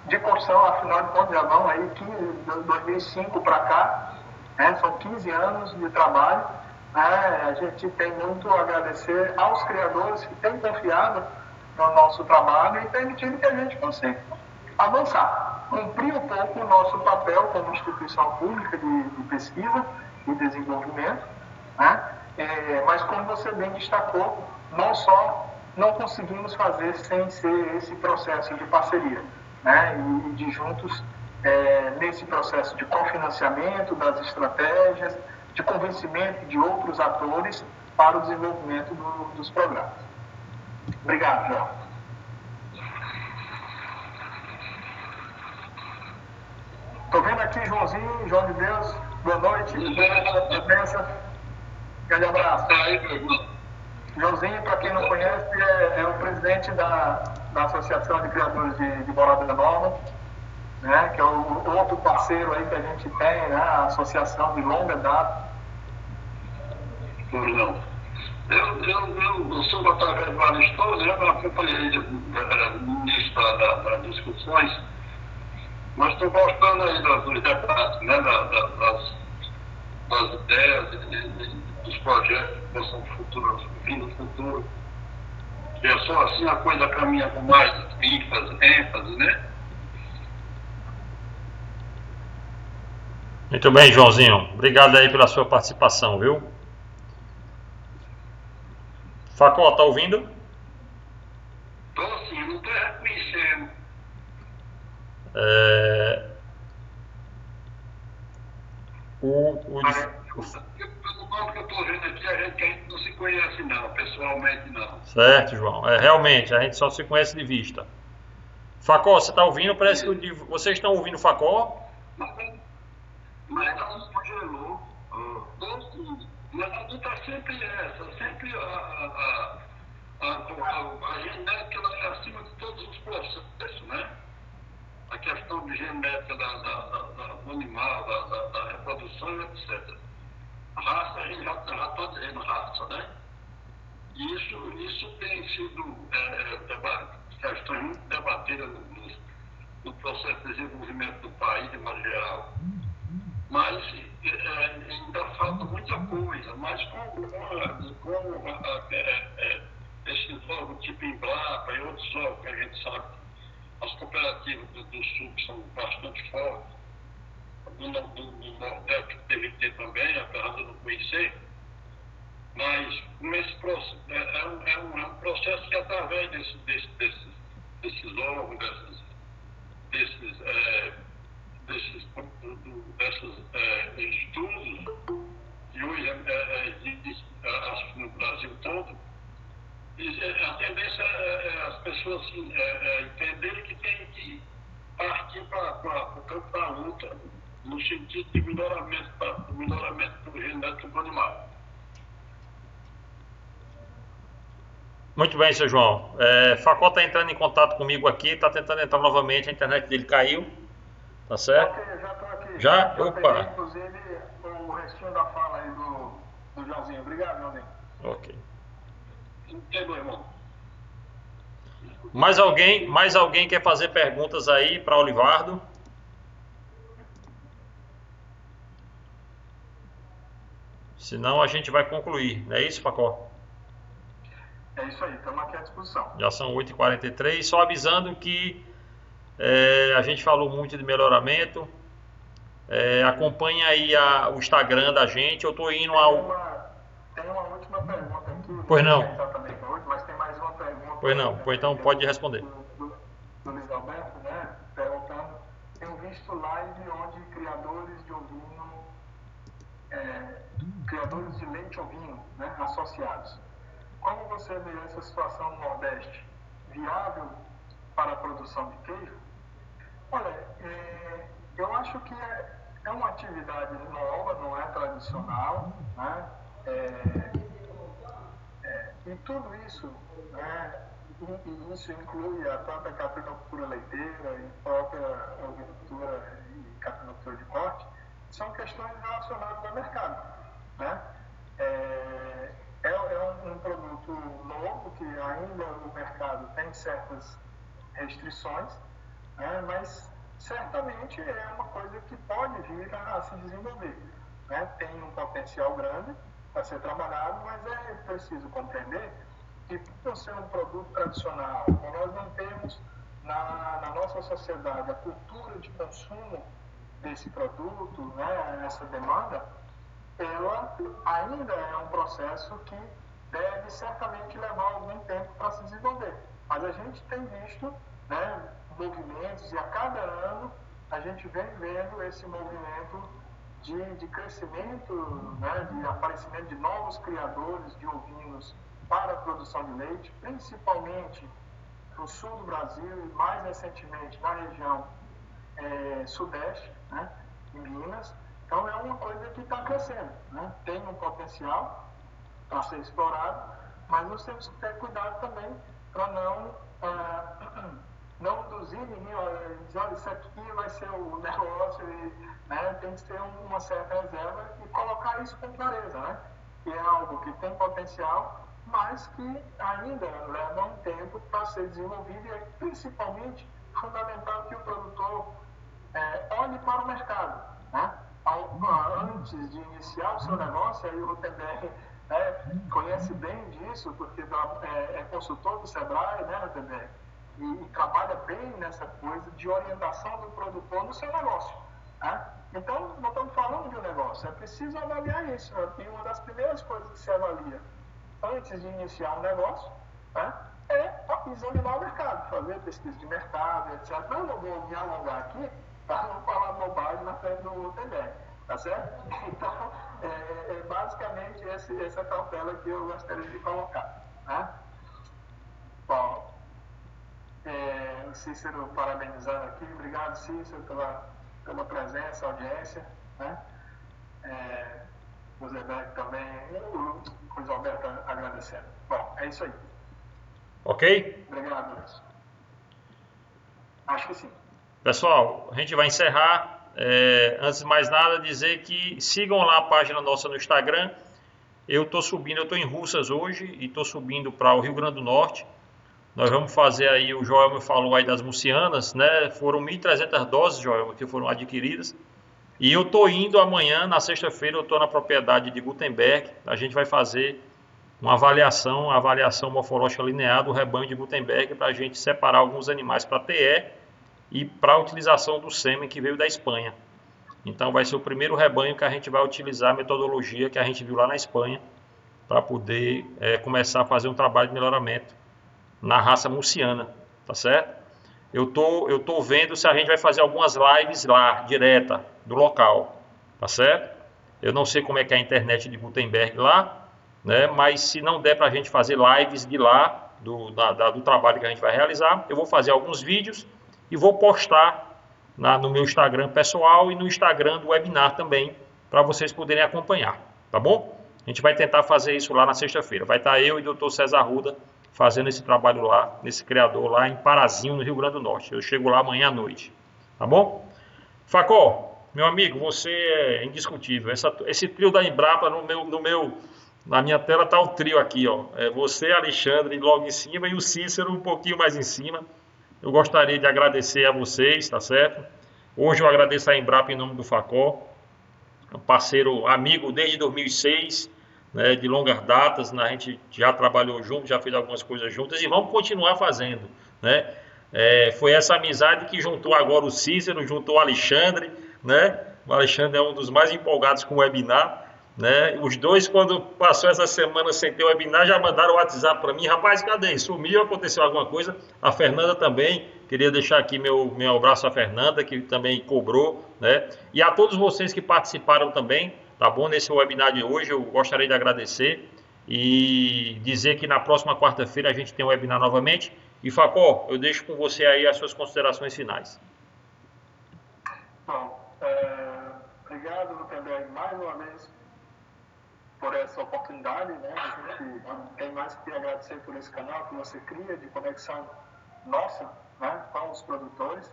de construção, afinal de contas, já vão aí de 2005 para cá, né, são 15 anos de trabalho, né, a gente tem muito a agradecer aos criadores que têm confiado no nosso trabalho e permitido que a gente consiga avançar, cumprir um pouco o nosso papel como instituição pública de pesquisa e desenvolvimento, né? Mas como você bem destacou, não conseguimos fazer sem ser esse processo de parceria, né? E de juntos nesse processo de cofinanciamento das estratégias, de convencimento de outros atores para o desenvolvimento dos programas. Obrigado, João. Estou vendo aqui Joãozinho, João de Deus, boa noite, grande abraço. Joãozinho, para quem não conhece, é o presidente da Associação de Criadores de Morada Nova, né, que é o outro parceiro aí que a gente tem, né, a associação de longa data. Não. Eu sou através de várias histórias, eu acompanhei no início das discussões, mas estou gostando aí dos debates, né, das ideias, dos projetos que possam vir no futuro. E é só assim a coisa caminha com mais ênfase, né? Muito bem, Joãozinho. Obrigado aí pela sua participação, viu? Facó, tá ouvindo? Estou sim, não estou reconhecendo. Pelo nome que eu estou vendo aqui, a gente não se conhece não, pessoalmente não. Certo, João. Realmente, a gente só se conhece de vista. Facó, você está ouvindo? Parece que vocês estão ouvindo o Facó? Mas não congelou. Mas a luta sempre essa, sempre a genética é acima de todos os processos, né? A questão de genética do animal, da reprodução, etc. A raça, a gente já está dizendo raça, né? E isso tem sido questões muito debatidas no processo de desenvolvimento do país, de modo geral. Mas ainda falta muita coisa, mas com esses órgãos tipo Embrapa e outros órgãos que a gente sabe, as cooperativas do Sul que são bastante fortes, do Nordeste que deve ter também, apesar de eu não conhecer, mas com esse processo, é um processo que já está desses órgãos, desses estudos, que hoje existe, acho que no Brasil todo, a tendência é as pessoas entenderem que tem que partir para o campo da luta, no sentido de melhoramento do genético do animal. Muito bem, seu João. Facó está entrando em contato comigo aqui, está tentando entrar novamente, a internet dele caiu. Tá certo? Ok, já estou aqui. Já? Eu Opa! peguei, inclusive, o restinho da fala aí do Joãozinho. Obrigado, Joãozinho. Ok. Entendeu, irmão? Mais alguém quer fazer perguntas aí para Olivardo? Senão a gente vai concluir. Não é isso, Facó? É isso aí, estamos aqui à disposição. Já são 8h43. Só avisando que a gente falou muito de melhoramento. Acompanha aí o Instagram da gente. Eu estou indo Tem uma última pergunta aqui. Pois não. Exatamente hoje, mas tem mais uma pergunta. Pois não. Pois então pode responder. Do Luiz Alberto, né? Perguntando. Tenho visto live onde criadores de ovino, criadores de leite ovino, né? Associados. Como você vê essa situação no Nordeste? Viável para a produção de queijo? Olha, eu acho que é uma atividade nova, não é tradicional, né? E tudo isso, né? E isso inclui a própria caprinocultura leiteira e própria ovinocultura e caprinocultura de corte, são questões relacionadas ao mercado, né? É um produto novo que ainda o mercado tem certas restrições, né? Mas certamente é uma coisa que pode vir a se desenvolver, né? Tem um potencial grande para ser trabalhado, mas é preciso compreender que, por ser um produto tradicional, nós não temos na nossa sociedade a cultura de consumo desse produto, né? Essa demanda, ela ainda é um processo que deve certamente levar algum tempo para se desenvolver. Mas a gente tem visto, né, movimentos, e a cada ano a gente vem vendo esse movimento de crescimento, né, de aparecimento de novos criadores de ovinos para a produção de leite, principalmente no sul do Brasil e mais recentemente na região sudeste, né, em Minas. Então é uma coisa que está crescendo, né? Tem um potencial para ser explorado, mas nós temos que ter cuidado também para não induzir ninguém, dizer, olha, isso aqui vai ser o negócio, e, né, tem que ter uma certa reserva e colocar isso com clareza, né? Que é algo que tem potencial, mas que ainda leva um tempo para ser desenvolvido, e é principalmente fundamental que o produtor olhe para o mercado, né? Antes de iniciar o seu negócio, aí o Rutenberg conhece bem disso, porque é consultor do Sebrae, né, Rutenberg? E trabalha bem nessa coisa de orientação do produtor no seu negócio, né? Então, nós estamos falando de um negócio, é preciso avaliar isso, né? E uma das primeiras coisas que se avalia antes de iniciar um negócio, né, é examinar o mercado, fazer pesquisa de mercado, etc. Eu não vou me alongar aqui para não falar bobagem na frente do Rutenberg, tá certo? Então, basicamente essa cautela que eu gostaria de colocar, né? Bom, o Cícero parabenizando aqui, obrigado, Cícero, pela presença, audiência, né? O Zeberg também, o Luiz Alberto agradecendo. Bom, é isso aí. Ok? Obrigado, Luiz. Acho que sim. Pessoal, a gente vai encerrar. Antes de mais nada, dizer que sigam lá a página nossa no Instagram. Eu estou em Russas hoje e estou subindo para o Rio Grande do Norte. Nós vamos fazer aí, o Joel me falou aí das mucianas, né? Foram 1.300 doses, Joel, que foram adquiridas. E eu estou indo amanhã, na sexta-feira, eu estou na propriedade de Gutenberg. A gente vai fazer uma avaliação morfológica linear do rebanho de Gutenberg para a gente separar alguns animais para TE e para a utilização do sêmen que veio da Espanha. Então vai ser o primeiro rebanho que a gente vai utilizar a metodologia que a gente viu lá na Espanha para poder começar a fazer um trabalho de melhoramento na raça murciana, tá certo? Eu tô vendo se a gente vai fazer algumas lives lá, direta, do local, tá certo? Eu não sei como é que é a internet de Gutenberg lá, né? Mas se não der para a gente fazer lives de lá, do trabalho que a gente vai realizar, eu vou fazer alguns vídeos e vou postar no meu Instagram pessoal e no Instagram do webinar também, para vocês poderem acompanhar, tá bom? A gente vai tentar fazer isso lá na sexta-feira. Vai estar eu e o Dr. César Arruda fazendo esse trabalho lá, nesse criador lá em Parazinho, no Rio Grande do Norte. Eu chego lá amanhã à noite, tá bom? Facó, meu amigo, você é indiscutível. Esse trio da Embrapa na minha tela tá o trio aqui, ó. É você, Alexandre, logo em cima e o Cícero um pouquinho mais em cima. Eu gostaria de agradecer a vocês, tá certo? Hoje eu agradeço a Embrapa em nome do Facó, um parceiro amigo desde 2006, né, de longas datas, né, a gente já trabalhou junto, já fez algumas coisas juntas e vamos continuar fazendo, né? Foi essa amizade que juntou agora o Cícero, juntou o Alexandre, né? O Alexandre é um dos mais empolgados com o webinar, né? Os dois, quando passou essa semana sem ter o webinar, já mandaram o WhatsApp para mim, rapaz, cadê? Sumiu, aconteceu alguma coisa? A Fernanda também, queria deixar aqui meu abraço à Fernanda, que também cobrou, né? E a todos vocês que participaram também, tá bom? Nesse webinar de hoje, eu gostaria de agradecer e dizer que na próxima quarta-feira a gente tem um webinar novamente. E Facó, eu deixo com você aí as suas considerações finais. Bom, obrigado, Gutenberg, mais uma vez por essa oportunidade, né? A gente tem mais que agradecer por esse canal que você cria de conexão nossa, né, com os produtores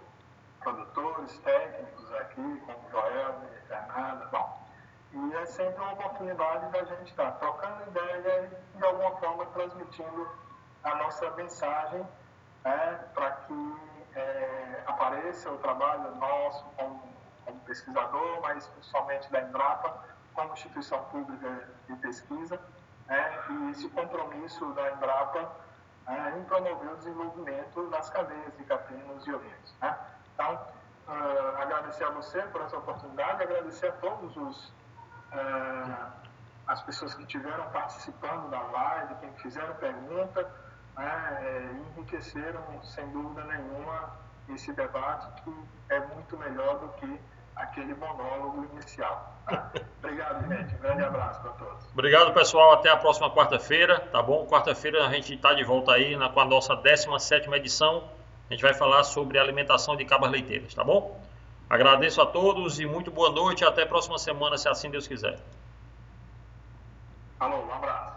técnicos aqui, como o Joel e Fernanda. Bom, e é sempre uma oportunidade da gente estar trocando ideia e, de alguma forma, transmitindo a nossa mensagem, né, para que apareça o trabalho nosso como pesquisador, mas principalmente da Embrapa, como instituição pública de pesquisa, e esse compromisso da Embrapa em promover o desenvolvimento das cadeias de caprinos e ovinos, né? Então, agradecer a você por essa oportunidade, agradecer a todos as pessoas que estiveram participando da live, quem fizeram pergunta, enriqueceram, sem dúvida nenhuma, esse debate que é muito melhor do que aquele monólogo inicial. Tá? Obrigado, gente. Um grande abraço para todos. Obrigado, pessoal. Até a próxima quarta-feira, tá bom? Quarta-feira a gente está de volta aí com a nossa 17ª edição. A gente vai falar sobre alimentação de cabras leiteiras, tá bom? Agradeço a todos e muito boa noite. Até a próxima semana, se assim Deus quiser. Alô, um abraço.